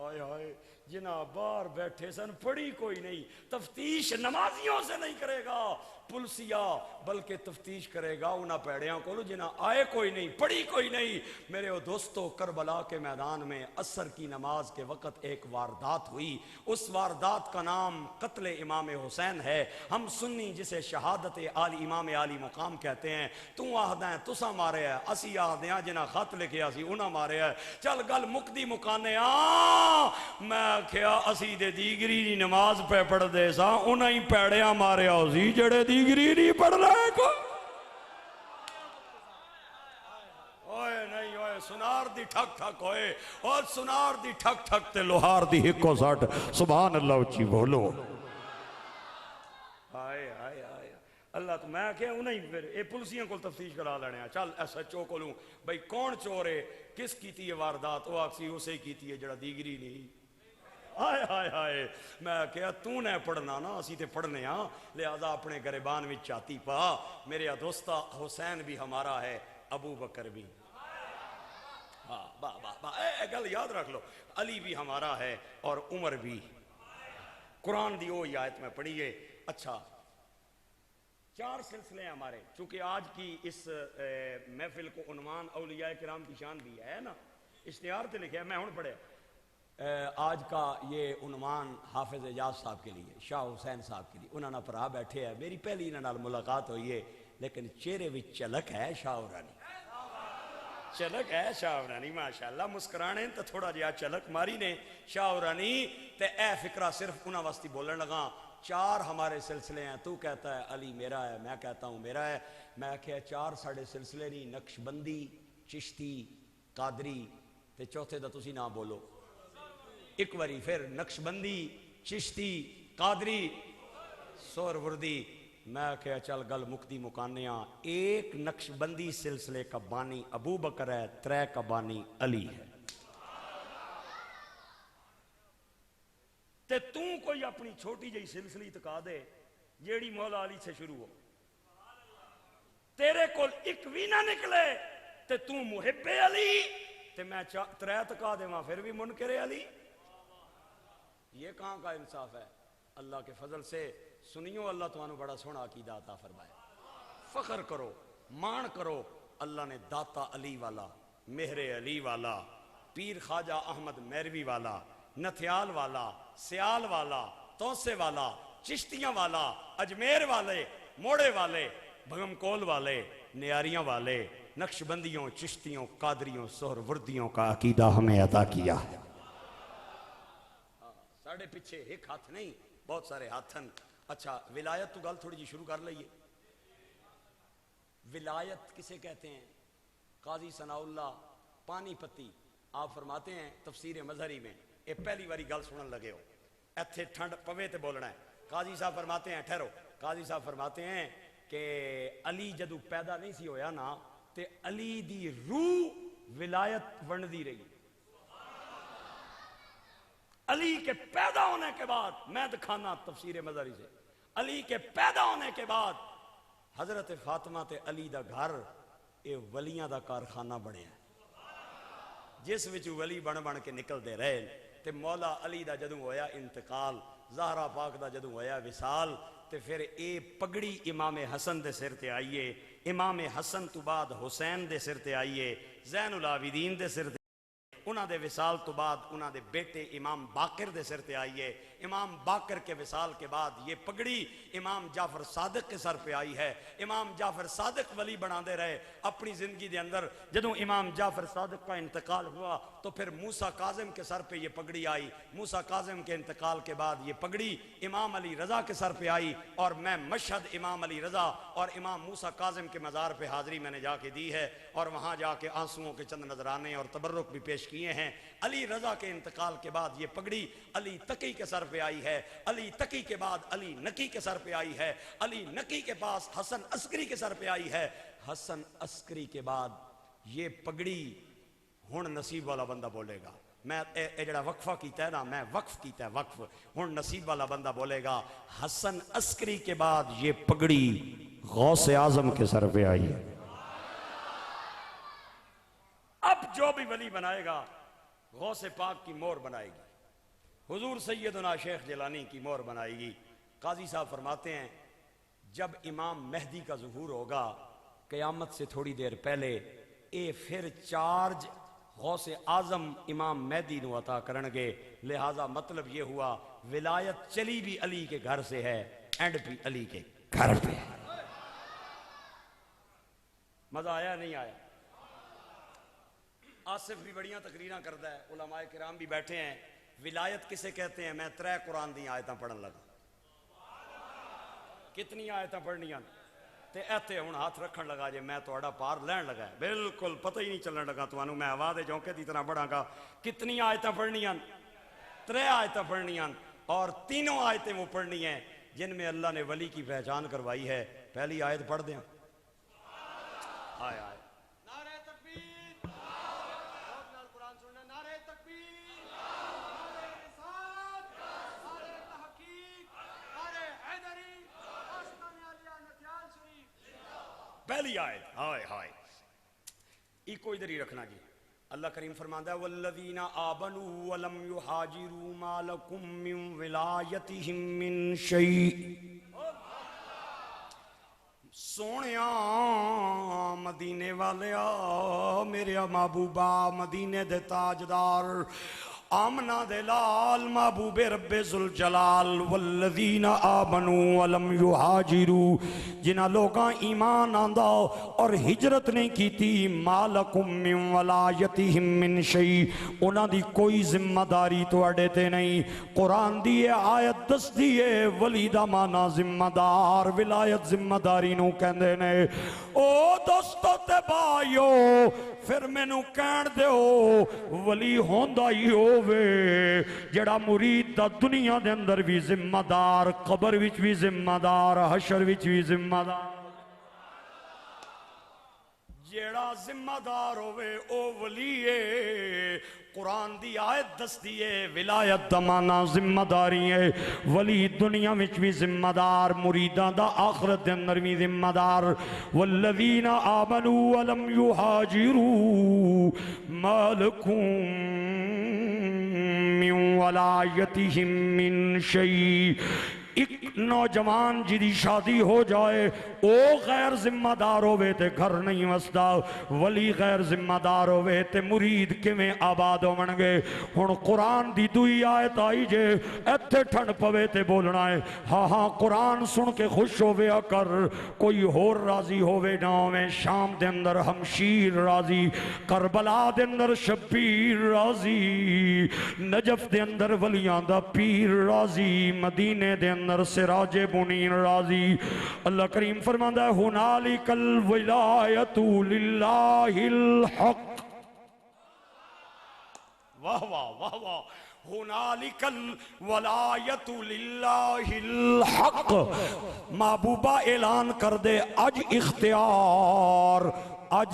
Speaker 1: آئے آئے جنہاں باہر بیٹھے سن پڑھی کوئی نہیں، تفتیش نمازیوں سے نہیں کرے گا پلسیا، بلکہ تفتیش کرے گا انہاں پیڑیاں کو جنہاں آئے کوئی نہیں پڑھی کوئی نہیں۔ میرے دوستو کربلا کے میدان میں عصر کی نماز کے وقت ایک واردات ہوئی، اس واردات کا نام قتل امام حسین ہے۔ ہم سنی جسے شہادت آل امام عالی مقام کہتے ہیں، تو آہدیں تسا مارے ہے، اسی آہدیں جنہاں خط لکھیا سی انہاں مارے ہے۔ چل گل مکدی مکانے میں کیا اسی دے دیگری دی نماز پہ پڑھ دے سا انہاں ہی پیڑیاں مارے آسی جڑے دیگری نہیں پڑھ رہے کو۔ اوئے نہیں اوئے سنار دی ٹھک ٹھک ہوئے، اور سنار دی ٹھک ٹھک تے لوہار دی ہکو ساٹھ، سبحان اللہ اچھی بولو۔ آئے آئے آئے اللہ تو میں کہا انہیں ہی پھر اے پولیسیاں کو تفتیش کرا لینے ہیں، چل ایس ایچ او کو لوں بھئی کون چور ہے، کس کیتی ہے واردات، وہ آکسی اسے کیتی ہے جڑا دیگری نہیں۔ آئے آئے آئے میں کہا تو نے پڑھنا نا اسی تے پڑھنے ہاں، لہذا اپنے گریبان میں چاہتی پا، میرے دوستا حسین بھی ہمارا ہے، ابو بکر بھی، اے گل یاد رکھ لو، علی بھی ہمارا ہے اور عمر بھی، قرآن دی وہی آیت میں پڑھیے. اچھا 4 سلسلے ہیں ہمارے، چونکہ آج کی اس محفل کو عنوان اولیاء کرام کی شان بھی ہے نا، اشتہار تے لکھا ہے، میں ہوں پڑھے. آج کا یہ عنوان حافظ اعجاز صاحب کے لیے، شاہ حسین صاحب کے لیے. انہوں نے پرا بیٹھے ہیں، میری پہلی انہوں نال ملاقات ہوئی ہے، لیکن چہرے وچ چلک ہے شاہ ورانی، چلک ہے شاہ ورانی ماشاءاللہ. مسکرانے تو تھوڑا جہا چلک ماری نے شاہ ورانی. تے اے فکرہ صرف انہاں واسطے بولن لگا. 4 ہمارے سلسلے ہیں، تو کہتا ہے علی میرا ہے، میں کہتا ہوں میرا ہے. میں کہا 4 ساڑھے سلسلے نہیں، نقش بندی، چشتی، قادری تے چوتھے دا تسی نہ بولو ایک واری پھر. نقش بندی، چشتی، قادری، سور وردی. میں کہا چل گل مکتی مکانیاں. ایک نقش بندی سلسلے کا بانی ابو بکر ہے، 3 کا بانی علی ہے. تے تو کوئی اپنی چھوٹی جئی سلسلی تکا دے جیڑی مولا علی سے شروع ہو، تیرے کول ایک بھی نہ نکلے تے تو محب علی، تے میں 3 تکا دے ماں پھر بھی منکر علی. یہ کہاں کا انصاف ہے؟ اللہ کے فضل سے سنیو، اللہ تمہانوں بڑا سونا عقیدہ عطا فرمائے. فخر کرو، مان کرو. اللہ نے داتا علی والا، مہر علی والا، پیر خواجہ احمد میروی والا، نتھیال والا، سیال والا، توسے والا، چشتیاں والا، اجمیر والے، موڑے والے، بھگم کول والے، نیاریاں والے، نقش بندیوں، چشتیوں، قادریوں، سہر وردیوں کا عقیدہ ہمیں عطا کیا. ساڑھے پیچھے ایک ہاتھ نہیں، بہت سارے ہاتھن. اچھا ولایت تو گل تھوڑی جی شروع کر لئیے. ولایت کسے کہتے ہیں؟ قاضی ثناء اللہ پانی پتی آپ فرماتے ہیں تفسیر مظہری میں، اے پہلی باری گل سنن لگے ہو، ایتھے ٹھنڈ پوے تے بولنا ہے. قاضی صاحب فرماتے ہیں، ٹھہرو، قاضی صاحب فرماتے ہیں کہ علی جدو پیدا نہیں سی ہویا نا تے علی دی روح ولایت ونڈدی رہی. علی کے پیدا ہونے کے بعد، میں دکھانا تفسیر مظہری سے، علی کے پیدا ہونے کے بعد حضرت فاطمہ تے علی دا گھر اے ولیاں دا کارخانہ بنے ہیں، جس وچ ولی بن بن کے نکل دے رہے. تے مولا علی دا جدوں ہویا انتقال، زہرا پاک دا جدوں ہویا وصال، تے پھر اے پگڑی امام حسن دے سر تے آئیے، امام حسن تو بعد حسین دے سر تے آئیے، زین العابدین دے سر تے، انہاں دے وصال تو بعد انہاں دے بیٹے امام باقر دے سر تے آئیے. امام باقر کے وصال کے بعد یہ پگڑی امام جعفر صادق کے سر پہ آئی ہے. امام جعفر صادق ولی بنا دے رہے اپنی زندگی دے اندر. جدوں امام جعفر صادق کا انتقال ہوا تو پھر موسیٰ کاظم کے سر پہ یہ پگڑی آئی. موسیٰ کاظم کے انتقال کے بعد یہ پگڑی امام علی رضا کے سر پہ آئی. اور میں مشہد امام علی رضا اور امام موسیٰ کاظم کے مزار پہ حاضری میں نے جا کے دی ہے، اور وہاں جا کے آنسوؤں کے چند نذرانے اور تبرک بھی پیش کیے ہیں. علی رضا کے انتقال کے بعد یہ پگڑی علی تقی کے سر پہ آئی ہے. علی تقی کے بعد علی نقی کے سر پہ آئی ہے. علی نقی کے پاس حسن عسکری کے سر پہ آئی ہے. حسن عسکری کے بعد یہ پگڑی ہن نصیب والا بندہ بولے گا. میں اے جڑا وقفہ کیتا ہے نا، میں وقف کیتا ہے، وقف. ہن نصیب والا بندہ بولے گا. حسن عسکری کے بعد یہ پگڑی غوث اعظم کے سر پہ آئی ہے. اب جو بھی ولی بنائے گا غوث پاک کی مور بنائے گی، حضور سیدنا شیخ جیلانی کی مور بنائے گی. قاضی صاحب فرماتے ہیں جب امام مہدی کا ظہور ہوگا قیامت سے تھوڑی دیر پہلے، اے پھر چارج غوث اعظم امام مہدی نو عطا کرنگے. لہذا مطلب یہ ہوا ولایت چلی بھی علی کے گھر سے ہے، اینڈ بھی علی کے گھر پہ. مزہ آیا نہیں آیا؟ آصف بھی بڑیاں تقریراں کرتا ہے، علماء کرام بھی بیٹھے ہیں. ولایت کسے کہتے ہیں؟ میں 3 قرآن دی آیتاں پڑھن لگا. کتنی آیتاں پڑھنیاں تے ایتھے ہن ہاتھ رکھن لگا جے میں تہاڈا پار لین لگا ہے. بالکل پتہ ہی نہیں چلن لگا تانوں، میں ہوا دے جھونکے دی طرح پڑھاں گا. کتنی آیتاں پڑھنیاں؟ 3 آیتاں پڑھنیاں، اور تینوں آیتیں وہ پڑھنی ہیں جن میں اللہ نے ولی کی پہچان کروائی ہے. پہلی آیت پڑھ دیں. آئے آئے
Speaker 2: نعرہ تکبیر، بہت نال قرآن سننا. نعرہ تکبیر، نعرہ رسالت، نعرہ تحقیق، نعرہ حیدری، آستان عالیہ نتیال شریف.
Speaker 1: پہلی آیت. ہائے ہائے ایکو ادھر ہی رکھنا جی. اللہ کریم فرماتا ہے والذین آمنوا ولم یہاجروا ما لکم من ولایتہم من شیء. سونیاں مدینے والیا میرے محبوبہ مدینے دے تاجدار آمنہ دے لال محبوب رب ذوالجلال والذین آمنوا ولم یہاجروا جنہ لوگاں ایمان آندہ اور ہجرت نہیں کی تھی مالکم من ولایتہم من شیء انہاں دی کوئی ذمہ داری تو اڑے تے نہیں. قرآن دیئے آیت دس دیئے ولی دا مانا ذمہ دار ولایت ذمہ داری نو کہندے نے. او دوستو تے بھائیو پھر میں نو کہن دیو ولی ہوندہ ہی ہووے جڑا مرید دا دنیا دے اندر بھی ذمہ دار قبر وچ بھی ذمہ دار حشر وچ بھی ذمہ دار جیڑا ذمہ دار ہوئے او ولی ہے. قرآن دی آیت دس دیئے ولایت دمانا ذمہ داری ہے. ولی دنیا وچ بھی ذمہ دار مریدان دا آخرت دے اندر بھی ذمہ دار. والذین آمنوا ولم یہاجروا ما لکم من ولایتہم من شیء. ایک نوجوان جدی شادی ہو جائے او غیر ذمہ دار ہوئے تے گھر نہیں وسدا ولی غیر ذمہ دار ہوئے تے مرید کیویں آباد ہون گے. ہن قرآن دی دوئی آیت آئی جے ایتھے ٹھنڈ پوے تے بولنا ہے ہاں ہاں قرآن سن کے خوش ہوئے کر کوئی ہور راضی ہوئے نہ ہوئے. شام دے اندر ہمشیر راضی کربلا دے اندر شبیر راضی نجف دے اندر ولیاں دا پیر راضی مدینے دے اندر سراج منیر راضی. اللہ کریم فرماتا ہے ہنالک الولایۃ للہ الحق. واہ واہ واہ واہ ہنالک الولایۃ للہ الحق. محبوبہ اعلان کر دے اج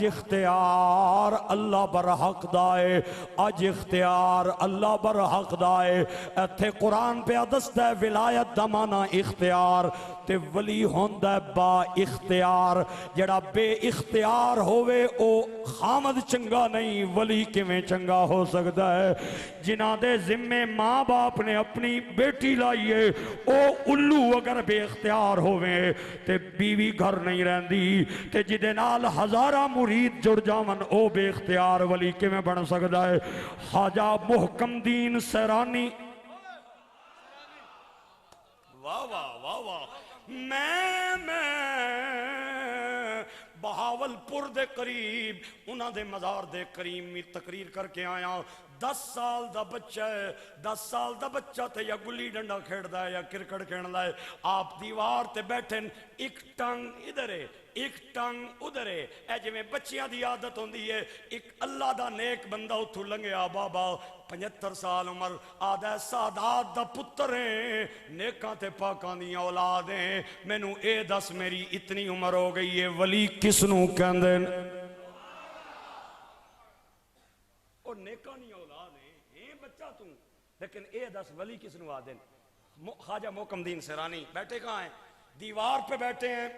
Speaker 1: اختیار اللہ برحق دائے اج اختیار اللہ برحق دائے. ایتھے قرآن پہ دستا ہے ولایت دا مانا اختیار تے ولی ہوندہ ہے با اختیار. جڑا بے اختیار ہوئے او خامد چنگا نہیں ولی کیویں چنگا ہو سکتا ہے. جنہ دے ذمے ماں باپ نے اپنی بیٹی لائیے او الو اگر بے اختیار ہوئے تے بیوی گھر نہیں رہندی تے جدے نال ہزارہ مرید جڑ جاون او بے اختیار ولی کیویں بن سکتا ہے. خواجہ محکم دین سیرانی واہ واہ واہ واہ میں بہاول پور دے قریب انہاں دے مزار دے قریب میں تقریر کر کے آیا. 10 سال دا بچہ ہے 10 سال دا بچہ تے یا گلی ڈنڈا کھیڑدا ہے یا کرکٹ کھیڑدا ہے. آپ دیوار تے بیٹھے ایک ٹنگ ادھر ہے ایک ٹنگ ادھر ہے. اے جویں بچیاں دی عادت ہوندی ہے ایک اللہ دا نیک بندہ اتھو لنگیا بابا 75 سال عمر آدھا سادات دا پتر ہیں نیکاں تے پاکاں دی اولاد ہیں میں نو اے دس میری اتنی عمر ہو گئی ہے ولی کس نو کہندے او نیکاں دی اولاد ہیں اے بچہ تو لیکن اے دس ولی کس نو آدھے. خواجہ محکم دین سیرانی بیٹھے کہاں ہیں دیوار پہ بیٹھے ہیں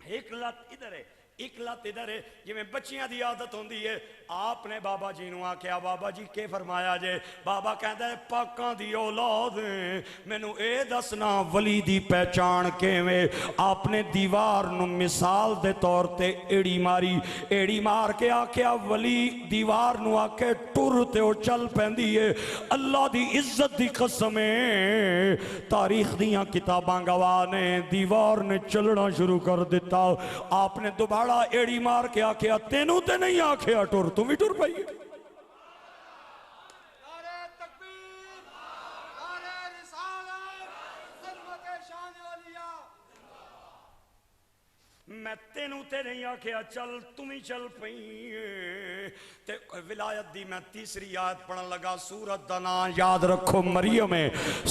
Speaker 1: ایک لت ادھر ہے ایک لت ادھر ہے جویں بچیاں دی عادت ہوندی ہے. آپ نے بابا جی نو آکھیا بابا جی کے فرمایا جے. بابا کہندا ہے پاکاں دی اولاد مینوں اے دسنا ولی دی پہچان کیویں. آپ نے دیوار نو مثال دے طور تے ایڑی مار کے آکھیا ولی دیوار نو آکھے ٹر تے او چل پیندی ہے. اللہ دی عزت دی قسم ہے تاریخ دیاں کتاباں گواہ نے دیوار نے چلنا شروع کر دیتا. آپ نے دوبارہ ایڑی مار کے آکھیا تینوں تے نہیں آکھیا ٹر تم بھی ٹر پائی.
Speaker 2: نعرہ تکبیر نعرہ رسالت خدمت شان اولیاء.
Speaker 1: میں تینوں تے نہیں آکھیا چل تم ہی چل پئی. تے ولایت دی میں تیسری آیت پڑھن لگا. سورت دا نام یاد رکھو مریم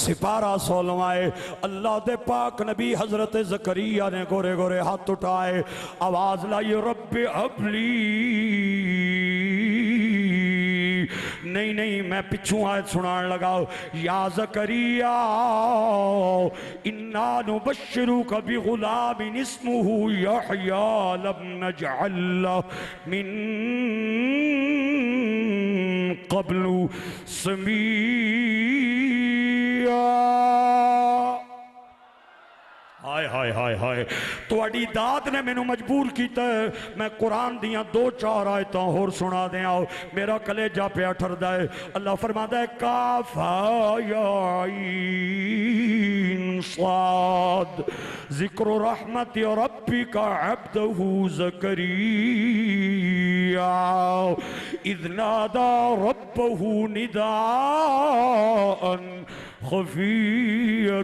Speaker 1: سپارہ 16 اللہ دے پاک نبی حضرت زکریا نے گورے گورے ہاتھ اٹھائے آواز لائی رب ابلی. نہیں میں پچھوں آیت سنان لگا یا زکریا انا نبشروک بغلام اسمہ یحییٰ لم نجعل من
Speaker 3: قبل سمیعا۔ ہائے ہائے ہائے ہائے، تواڈی داد نے مینوں مجبور کیتا ہے میں قرآن دیاں دو چار آیتاں اور سنا دیں آؤ، میرا کلیجہ پہ اٹھردا ہے۔ اللہ فرماتا ہے کاف یا عین صاد ذکر رحمت ربک عبدہ زکریا اذ نادى ربه نداء خفيا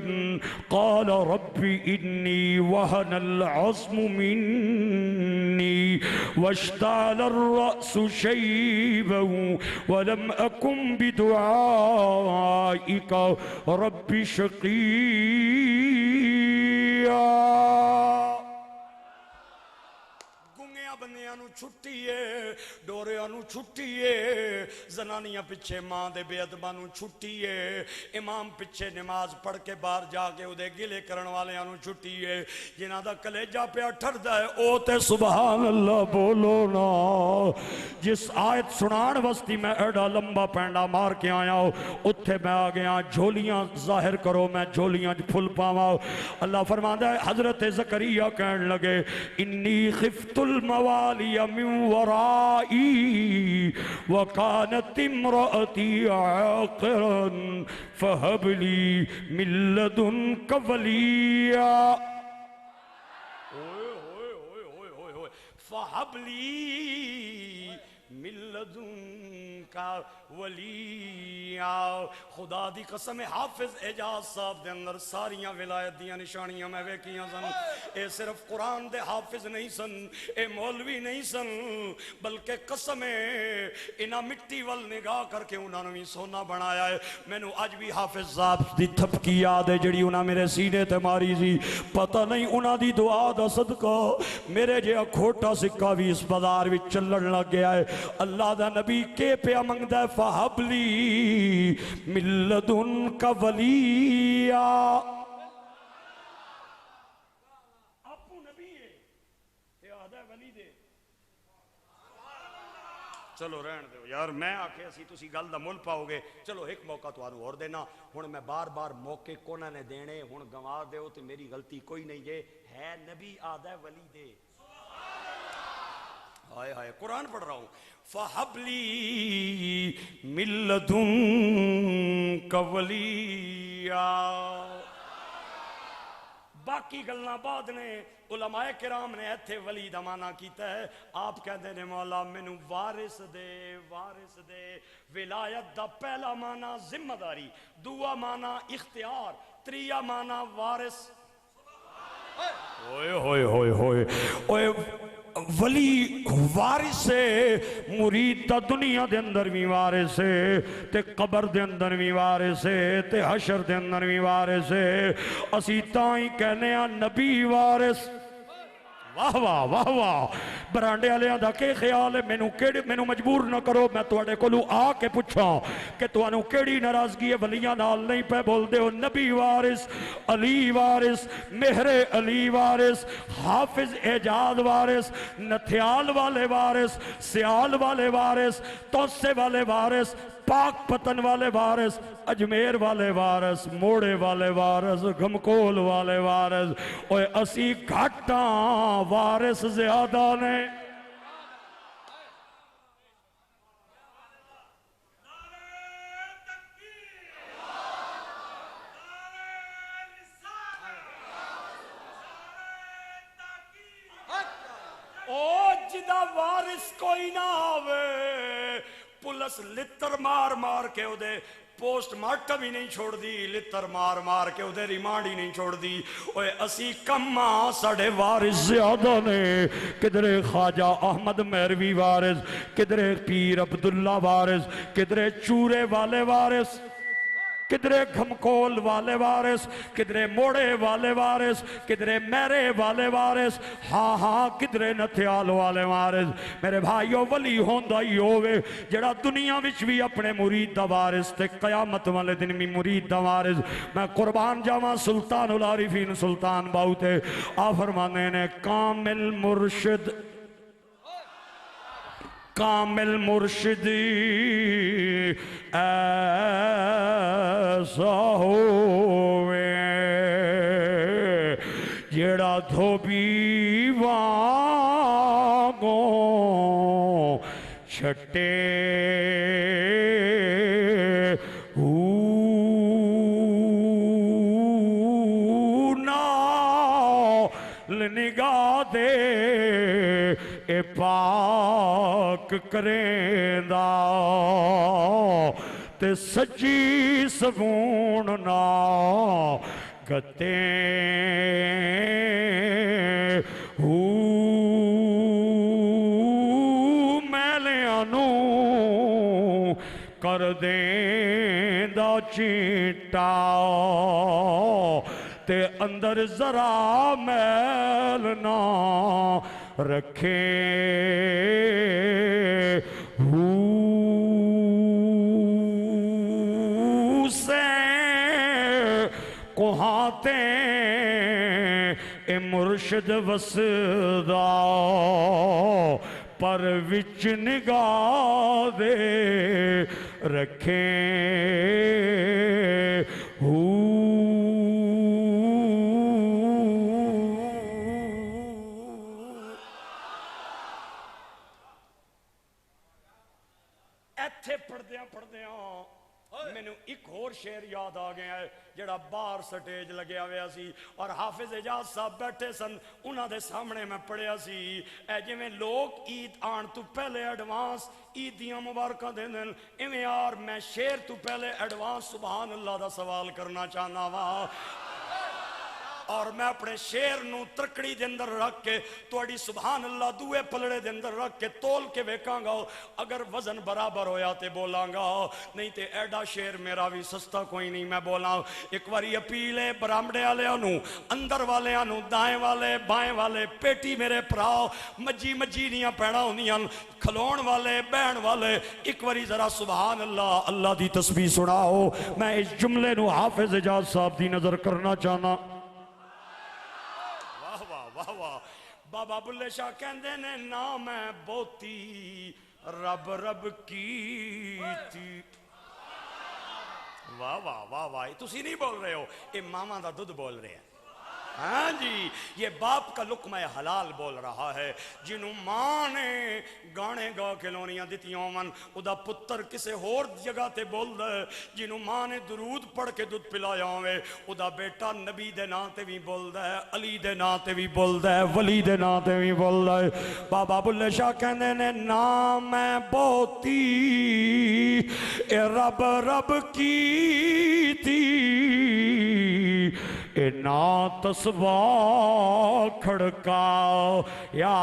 Speaker 3: قال رب إني وهن العظم مني واشتعل الرأس شيبا ولم أكن بدعائك رب شقيا۔
Speaker 1: بندیاں نو چھٹی ہے، ڈوریاں نو چھٹی ہے، زنانیاں پچھے ماں دے بے ادباں نو چھٹی ہے، امام پچھے نماز پڑھ کے باہر جا کے او دے گلے کرن والیاں نو چھٹی ہے، جنہاں دا کلیجہ پہ اٹھردا ہے او تے سبحان اللہ بولو نا۔ جس آیت سنان وستی میں ایڈا لمبا پینڈا مار کے آیا ہوں اتھے میں آ گیا جھولیاں ظاہر کرو میں جھولیاں پھل پاواں۔ اللہ فرماندا ہے حضرت زکریا کہن لگے انی خفت الموالی من ورائی وکانت امرأتی عاقرا فہب لی من لدنک ولییا۔ فہب لی من لدنک ولییا۔ خدا دی قسم حافظ اعجاز صاحب دے اندر ساریاں ولایت دیاں نشانیاں میں ویکیاں سن۔ اے صرف قرآن دے حافظ نہیں سن، اے مولوی نہیں سن، بلکہ قسم انہاں مٹی وال نگاہ کر کے انہاں نے سونا بنایا ہے۔ میں نو اج بھی حافظ صاحب دی تھپکی یاد ہے جڑی انہاں میرے سینے تے ماری سی، پتہ نہیں انہاں دی دعا دا صدقہ میرے جہا کھوٹا سکہ بھی اس بازار وچ چلن لگ گیا ہے۔ اللہ دا نبی کے پہ منگدا ہے فہب لی من لدنک ولییا۔ اپو نبی ہے تے آدھا ولی دے۔ چلو رہن دو یار، میں آکھے اسی تسی گل دا مل پاؤ گے، چلو ایک موقع تو آنو اور دینا۔ ہن میں بار بار موقع کونا نے دینے، ہن گنوا دے ہو تے میری غلطی کوئی نہیں جے، ہے نبی آدھا ولی دے۔ ہائے ہائے قرآن پڑھ رہا ہوں فَحَبْ لِي مِن لَدُنْكَ وَلِيًّا۔ باقی گلنا بعد نے علماء کرام نے ایتھے ولی دا معنی کیتا ہے۔ آپ کہتے ہیں مولا مینوں وارث دے، وارث دے۔ ولایت دا پہلا معنی ذمہ داری، دوسرا معنی اختیار، تریہ معنی وارث۔ ہوئے ہوئے ہوئے ہوئے ہوئے ولی وارث ہے، مرید تا دنیا دے اندر بھی وارث ہے، تے قبر دے اندر بھی وارث ہے، تے حشر دے اندر بھی وارث ہے۔ اسی تائیں کہنے ہیں نبی وارث۔ واہ واہ واہ واہ، برانڈے علیہ دا کے خیال ہے؟ مینوں مجبور نہ کرو، میں تواڈے کولوں آ کے پوچھاں کہ تانوں کیڑی ناراضگی ہے ولیاں نال نہیں پہ بول دے ہو؟ نبی وارث، علی وارث، مہر علی وارث، حافظ اعجاز وارث، نتھیال والے وارث، سیال والے وارث، توسے والے وارث، پاک پتن والے وارث، اجمیر والے وارث، موڑے والے وارث، گھمکول والے وارث۔ اوے اسی گھٹاں وارث زیادہ نے۔ او جدا وارث کوئی نہ آوے، پولیس لتر مار مار کے او دے پوسٹ مارٹم ہی نہیں چھوڑ دی، لتر مار مار کے ادھر ریمانڈ ہی نہیں چھوڑ دی۔ اوے اسی کماں ساڑھے وارث زیادہ نے، کدھرے خواجہ احمد مہروی وارث، کدھرے پیر عبداللہ وارث، کدھرے چورے والے وارث، کدھرے گھمکول والے وارث، کدھرے موڑے والے وارث، کدھرے میرے والے وارث، ہاں ہاں کدھرے نتھیال والے وارث۔ میرے بھائیو ولی ہوندہ ہی ہوئے جڑا دنیا وچ بھی اپنے مرید دا وارث تے قیامت والے دن بھی مرید دا وارث۔ میں قربان جاواں سلطان العارفین سلطان باؤ تے آ فرمانے نے کامل مرشد
Speaker 3: کامل مرشدی ایسا ہوئے جیڑا دھوبی وانگوں چھٹے نگاہ دے اے پاک کریں دا تے سچی سگون نا گتیں میلیاں نو کر دیں دا چیٹا تے اندر ذرا میل نہ رکھے سے کوہاتے اے مرشد وسدا پر وچ نگاہ دے رکھیں میں نے ایک اور شعر یاد آ گیا ہے جڑا باہر سٹیج لگیا ہویا سی اور حافظ اجاز صاحب بیٹھے سن انہاں دے سامنے میں پڑھیا سی اے جویں لوگ عید آن تو پہلے ایڈوانس عید دیاں مبارکاں دے دن ایویں یار میں شعر تو پہلے ایڈوانس سبحان اللہ دا سوال کرنا چاہنا وا اور میں اپنے شعر نو ترکڑی دے اندر رکھ کے توڑی سبحان اللہ دوے پلڑے دے اندر رکھ کے تول کے ویکاں گا اگر وزن برابر ہویا تے بولاں گا نہیں تے ایڈا شعر میرا بھی سستا کوئی نہیں میں بولاں ایک واری اپیلے برامڑے والے نو اندر والے نو دائیں والے بائیں والے پیٹی میرے پراؤ مجی نیاں پیڑا ہوندیاں کھلون والے بہن والے ایک واری ذرا سبحان اللہ اللہ دی تسبیح سناؤ میں اس جملے نو حافظ اجاز صاحب دی نظر کرنا چاہنا بابا بلے شاہ کہندے نے نا میں بوتی رب رب کی تھی واہ واہ واہ واہ تسی نہیں بول رہے ہو یہ ماما دا دودھ بول رہے ہیں ہاں جی یہ باپ کا لقمہ حلال بول رہا ہے جنہوں ماں نے گانے گا کے لونیاں دیتیاں من ادا پتر کسے ہور جگہ تے بول دے جنہوں ماں نے درود پڑھ کے دودھ پلایا ہوئے ادا بیٹا نبی دے نا تے بھی بول دے علی دے نا تے بھی بول دے ولی دے نا تے بھی بول دے بابا بلے شاہ کہنے نے نا میں بوتی اے رب رب کی تھی اے نا تسبا کھڑکا یا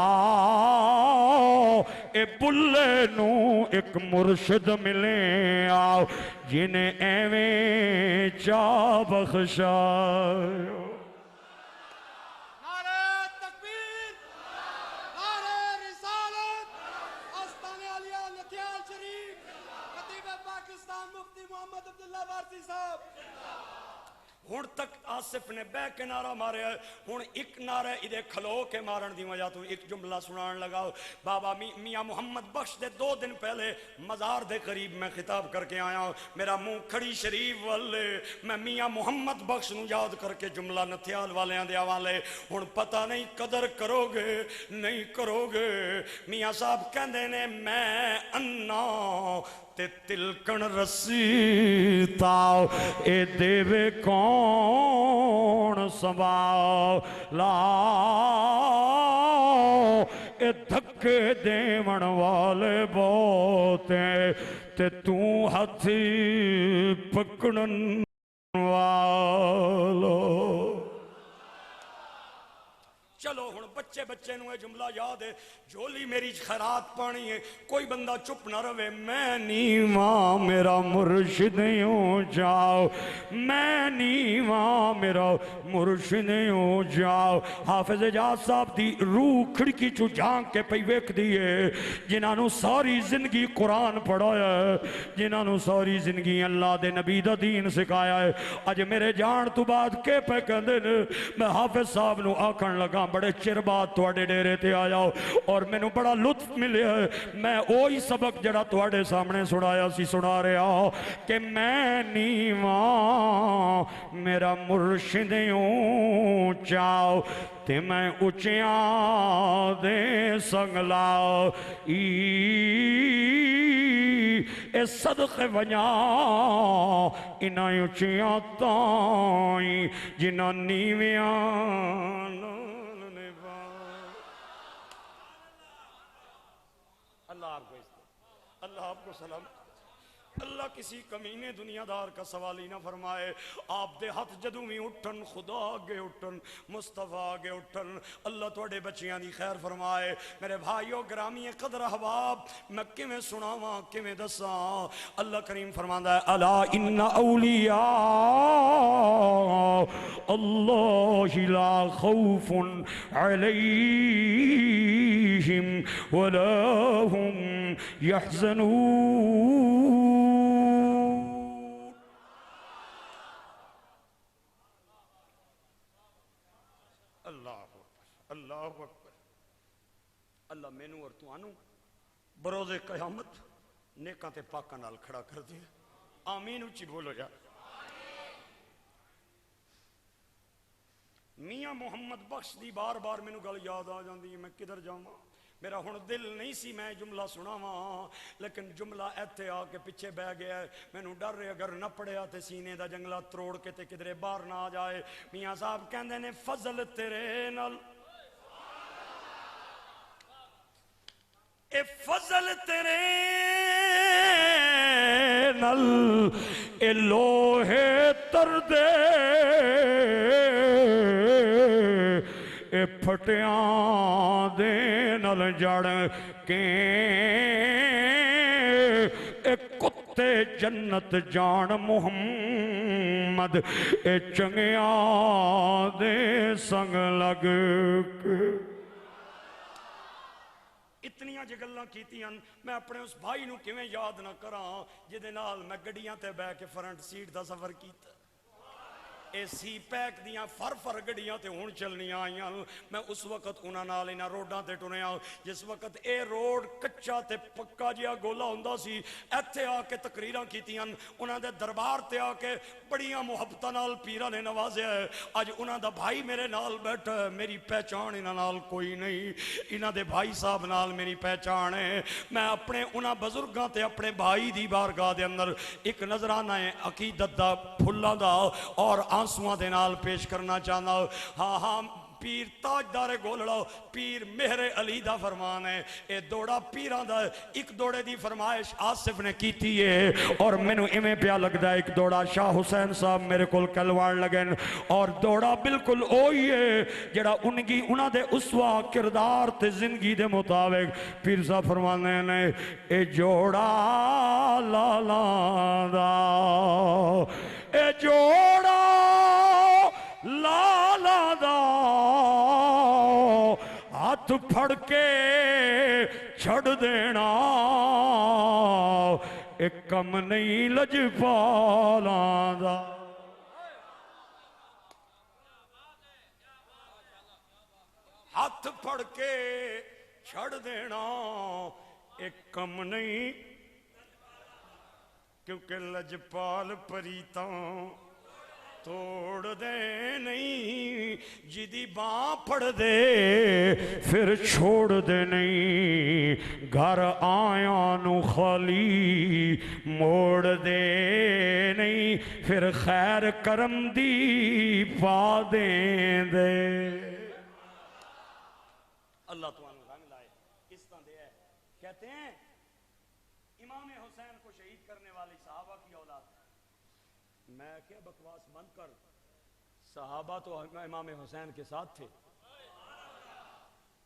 Speaker 3: اے بلے نو ایک مرشد ملے آؤ جنہیں ایویں چا بخشا
Speaker 2: نعرہ تکبیر نعرہ رسالت آستانِ عالیہ نتیال شریف خطیب پاکستان مفتی محمد عبداللہ وارثی صاحب
Speaker 3: ہون تک آصف نے بے کے نعرہ مارے ہے ہون ایک نعرہ ادھے کھلو کے مارن دی وجہ تو ایک جملہ سنان لگا بابا میاں محمد بخش دے 2 دن پہلے مزار دے قریب میں خطاب کر کے آیا ہوں میرا منہ کھڑی شریف والے میں میاں محمد بخش نو یاد کر کے جملہ نتیال والے دے حوالے ہون پتہ نہیں قدر کرو گے نہیں کرو گے میاں صاحب کہندے نے میں انا تے تلکن رسی تاؤ اے دیوے کون سنبھاؤ لاؤ اے دھکے دیون والے بوتے تے تو ہتھی پکڑن والو چلو ہن بچے بچے نوے جملہ یاد ہے جولی میری خیرات پانی ہے کوئی بندہ چپ نہ روے میں نیواں میرا مرشد یوں جاؤ میں نیواں میرا مرشد یوں جاؤ حافظ اجاز صاحب دی روح کھڑکی چو جھانک کے پئی ویکھ دیئے جنہاں نو ساری زندگی قرآن پڑھایا ہے جنہاں نو ساری زندگی اللہ دے نبی دا دین سکھایا ہے اج میرے جان تو بعد کے پہ کہندے نے میں حافظ صاحب نو آکھن لگا بڑے چر بعد تواڈے ڈیرے تے آیا اور مینوں بڑا لطف ملیا ہے میں وہی سبق جڑا تواڈے سامنے سنایا سی سنا رہا کہ میں نیواں میرا مرشد اونچا تے میں اونچیاں دے سنگ لا اے صدقے ونیا انہاں اونچیاں تائیں جنہاں نیویاں اللہ آپ کو اللہ آپ کو سلام اللہ کسی کمینے دنیا دار کا سوال ہی نہ فرمائے آپ دے ہاتھ جدوں بھی اٹھن خدا آگے اٹھن مصطفیٰ آگے اٹھن اللہ توڑے بچیاں دی خیر فرمائے میرے بھائیو گرامی قدر احباب میں کیویں سناواں کیویں دساں اللہ کریم فرماندا ہے الا ان اولیاء اللہ لا خوف علیہم ولا هم يحزنون اللہ اکبر اللہ مینوں اور تانوں بروز قیامت نیکاں تے پاکاں نال کھڑا کر دے آمین اچھی بولو جا میاں محمد بخش دی بار بار مینوں گل یاد آ جاندی میں کدھر جاواں میرا ہن دل نہیں سی میں جملہ سناواں لیکن جملہ ایتھے آ کے پیچھے بہ گیا ہے مینوں ڈر ہے اگر نہ پڑھیا تے سینے دا جنگلہ تروڑ کے تے کدھرے باہر نہ آ جائے میاں صاحب کہندے نے فضل تیرے نال اے فضل تیرے نل اے لوہے تردے اے پھٹیاں دے نل جڑ کے اے کتے جنت جان محمد اے چنگیاں دے سنگ لگ کے اتنیاں جے گلاں کیتیاں میں اپنے اس بھائی نو کیویں یاد نہ کراں جدے نال میں گڈیاں تے بیٹھ کے فرنٹ سیٹ دا سفر کیتا اے سی پیک دیاں فر گڈیاں تے ہون چلنیاں آئیاں میں اس وقت انہاں نال انہاں روڈاں تے ٹریا جس وقت اے روڈ کچا تے پکا جیا گولا ہوندا سی ایتھے آ کے تقریراں کیتیاں انہاں دے دربار تے آ کے بڑیاں محبتاں نال پیراں نے نوازیا ہے اج انہاں دا بھائی میرے نال بیٹھا ہے میری پہچان انہاں نال کوئی نہیں انہاں دے بھائی صاحب نال میری پہچان ہے میں اپنے انہاں بزرگاں تے اپنے بھائی دی بارگاہ دے اندر ایک نظرانہ عقیدت دا پھلاں دا اور آنسواں دے نال پیش کرنا چاہنا ہاں ہاں پیر تاجدار گولڑا پیر مہر علی دا فرمان ہے اے دوڑا پیران دا ایک دوڑے دی فرمائش آصف نے کیتی ہے اور مینوں ایویں پیا لگدا ہے ایک دوڑا شاہ حسین صاحب میرے کول کلوان لگن اور دوڑا بالکل اوہی ہے جڑا انہاں دے اسوا کردار تے زندگی دے مطابق پیر صاحب فرمانے نے اے جوڑا لالا دا اے جوڑا لالا دا ہاتھ پھڑ کے چھڑ دینا ایک کم نہیں لجپالاں دا ہاتھ پھڑ کے چھڑ دینا ایک کم نہیں کیونکہ لجپال پریتاں توڑ دے نہیں جدی باں پڑ دے پھر چھوڑ دے نہیں گھر آیاں نو خالی موڑ دے نہیں پھر خیر کرم دی پا دیں دے اللہ تعالیٰ رنگ لائے کس طرح دے ہے کہتے ہیں امام حسین کو شہید کرنے والی صحابہ کی اولاد میں کیا بکواس بند کر صحابہ تو امام حسین کے ساتھ تھے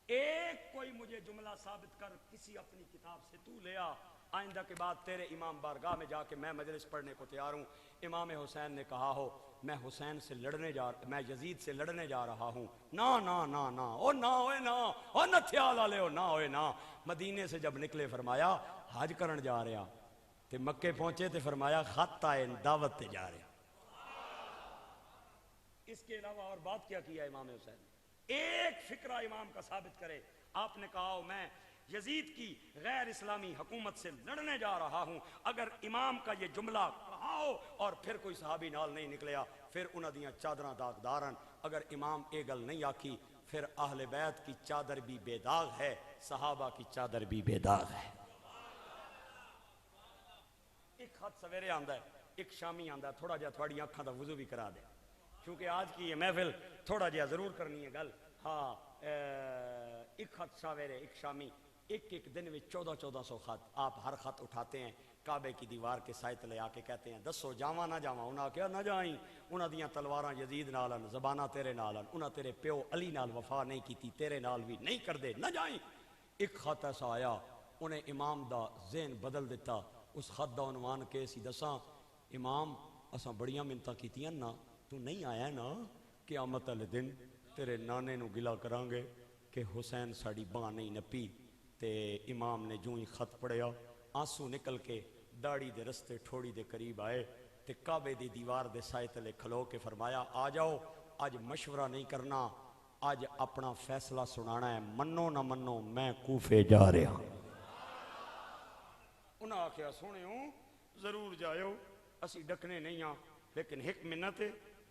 Speaker 3: ایک کوئی مجھے جملہ ثابت کر کسی اپنی کتاب سے تو لیا آئندہ کے بعد تیرے امام بارگاہ میں جا کے میں مجلس پڑھنے کو تیار ہوں امام حسین نے کہا ہو میں حسین سے لڑنے میں یزید سے لڑنے جا رہا ہوں نا نا نا نا او نا ہوئے نا او نہ تھیال آلے ہو نا ہوئے نا مدینے سے جب نکلے فرمایا حج کرن جا رہا تے مکے پہنچے تے فرمایا خط آئے دعوت تے جا رہے اس کے علاوہ اور بات کیا کیا امام حسین ایک فکرہ امام کا ثابت کرے۔ آپ نے کہا میں یزید کی غیر اسلامی حکومت سے لڑنے جا رہا ہوں، اگر امام کا یہ جملہ کہا ہو اور پھر کوئی صحابی نال نہیں نکلیا، پھر انہاں دیاں چادراں داغدارن، اگر امام اے گل نہیں آکھی پھر اہل بیت کی چادر بھی بے داغ ہے، صحابہ کی چادر بھی بے داغ ہے۔ ایک خط سویرے آندا ہے، ایک شامی آندا ہے، تھوڑا جہا تھوڑی آنکھاں دا وضو بھی کرا دے، کیونکہ آج کی یہ محفل تھوڑا جہا ضرور کرنی ہے گل۔ ہاں ایک خط سویرے ایک شامی، ایک دن میں 1400 خط، آپ ہر خط اٹھاتے ہیں، کعبے کی دیوار کے سائے تلے آ کے کہتے ہیں دسو جاواں نہ جاواں، انہاں کہا نہ جائیں، انہاں دیاں تلواراں یزید نالن، زباناں تیرے نالن، انہاں تیرے پیو علی نال وفا نہیں کیتی، تیرے نال بھی نہیں کر دے، نہ جائیں۔ ایک خط ایسا آیا انہیں امام دا ذہن بدل دیتا۔ اس خط دا عنوان کے سی دساں امام اساں بڑیاں منتاں کیتیاں نا، تو نہیں آیا نا، قیامت والے دن تیرے نانے نو گلا کران گے کہ حسین ساڑی باں نہیں نپی۔ تے امام نے جو ہی خط پڑھیا آنسو نکل کے داڑھی دے رستے ٹھوڑی دے قریب آئے تے کعبے دی دیوار دے سائے تلے کھلو کے فرمایا آ جاؤ، آج مشورہ نہیں کرنا، آج اپنا فیصلہ سنانا ہے، منو نہ منو میں کوفے جا رہا ہوں۔ انہاں آکھیا سونے ضرور جائیو، اسی ڈکنے نہیں ہاں، لیکن ایک منت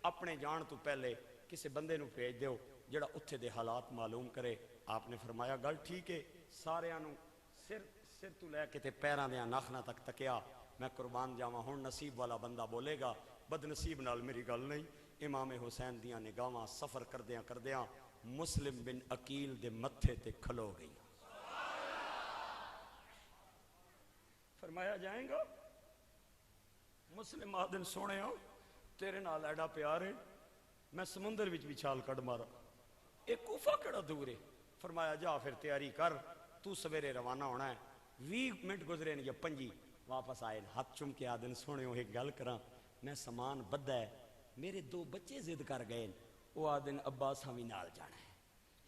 Speaker 3: اپنے جان تو پہلے کسی بندے نو بھیج دیو جڑا اتھے دے حالات معلوم کرے۔ آپ نے فرمایا گل ٹھیک ہے، سارے انو سر تو لے کے تے پیران دیاں ناخنا تک تکیا، میں قربان جاواں ہن نصیب والا بندہ بولے گا، بد نصیب نال میری گل نہیں۔ امام حسین دیاں نگاہاں سفر کردیاں مسلم بن عقیل دے متھے تے کھلو گئی۔ فرمایا جائیں گا؟ مسلم آدن سونے ہو تیرے نال ایڈا پیار ہے، میں سمندر وچ بھی چھال کڑ مارا، ایک کوفہ کڑا دور ہے۔ فرمایا جا پھر تیاری کر، تو سویرے روانہ ہونا ہے۔ 20 منٹ گزرے یا 5 واپس آئے، ہاتھ چم کے آدن سونے ہو ایک گل کراں، میں سامان بدھا ہے، میرے 2 بچے ضد کر گئے، وہ آدن عباس ہمیں نال جانا ہے،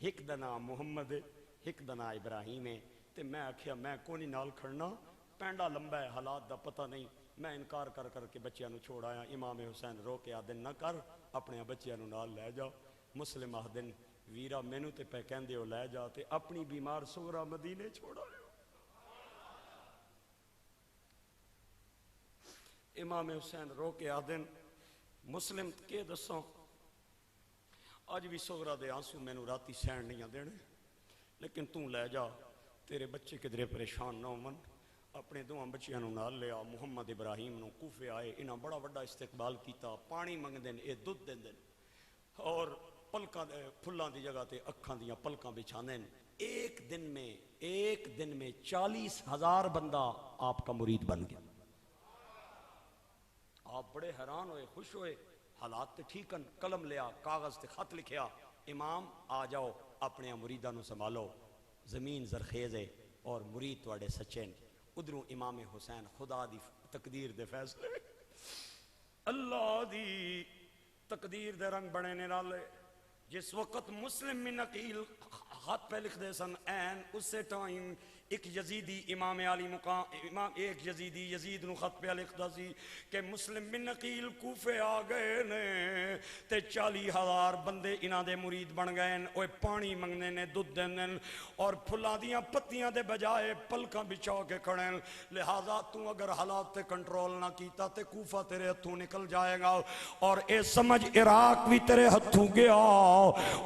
Speaker 3: ایک دا نام محمد ہے ایک دا نام ابراہیم ہے۔ تے میں آکھیا میں کونی نال کھڑنا، پینڈا لمبا ہے، حالات دا پتہ نہیں، میں انکار کر کے بچیاں نو چھوڑ آیا۔ امام حسین رو کے آدن نہ کر، اپنے بچیاں نو نال لے جا۔ مسلم آدن ویرا مینو تے پہ کہندے ہو لے جا، تے اپنی بیمار سغرا مدینے چھوڑا لے۔ امام حسین رو کے آدن مسلم کے دسوں آج بھی سغرا دے آنسو مینو راتی سین نہیں دینے، لیکن تو لے جا، تیرے بچے کدرے پریشان نہ ہون۔ اپنے 2 بچیاں نو نال لیا، محمد ابراہیم نو کوفے آئے، انہاں بڑا بڑا استقبال کیتا، پانی منگ دین، اے دودھ دین دین، اور پلکاں پھلاں دی جگہ تے اکھاں دیاں پلکاں بچھاندے۔ ایک دن میں 40,000 بندہ آپ کا مرید بن گیا۔ آپ بڑے حیران ہوئے، خوش ہوئے، حالات تے ٹھیک ہیں، قلم لیا، کاغذ تے خط لکھیا، امام آ جاؤ اپنے مریداں نو سنبھالو، زمین زرخیز ہے اور مرید تواڈے سچے ہیں۔ ادھروں امام حسین خدا دی تقدیر دے فیصلے، اللہ دی تقدیر دے رنگ بنے نے نالے۔ جس وقت مسلم بن عقیل خط پہ لکھ دے سن، این اسے ٹائم ایک یزیدی امام علی مقام ایک یزیدی یزید نو خط پہ لکھدا سی کہ مسلم بن عقیل کوفے آ گئے نے تے 40,000 بندے انہاں دے مرید بن گئے، اوے پانی منگنے نے، دودھ دیندے اور پھلاں دیاں پتیاں دے بجائے پلکاں بچا کے کھڑے، لہذا تو اگر حالات تے کنٹرول نہ کیتا تے کوفہ تیرے ہتھوں نکل جائے گا، اور اے سمجھ عراق بھی تیرے ہتھوں گیا۔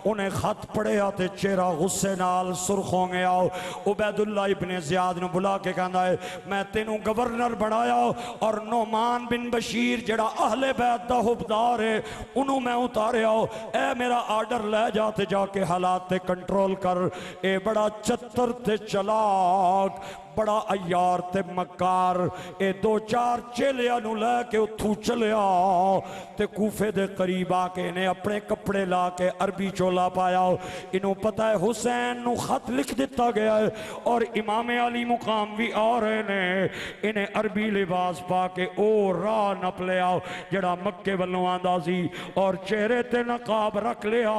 Speaker 3: انہیں خط پڑھیا تے چہرہ غصے نال سرخ ہو گیا۔ عبید اللہ ابن زیاد نو بلا کے کہندا ہے میں تینوں گورنر بنایا، اور نعمان بن بشیر جڑا اہل بیت دا حبدار ہے انہوں میں اتاریا، اے میرا آرڈر لے جاتے جا کے حالات تے کنٹرول کر۔ اے بڑا چتر تے چلاک، بڑا عیار تے مکار، اے 2-4 چیلیاں نو لے کے اتھو چلیا تے کوفے دے قریب آ کے انہیں اپنے کپڑے لا کے عربی چولا پایا۔ انہوں پتہ ہے حسین نو خط لکھ دیتا گیا ہے، اور امام علی مقام بھی آ رہے نے، انہیں عربی لباس پا کے او راہ نپ لیا جڑا مکے والوں آندا سی، اور چہرے تے نقاب رکھ لیا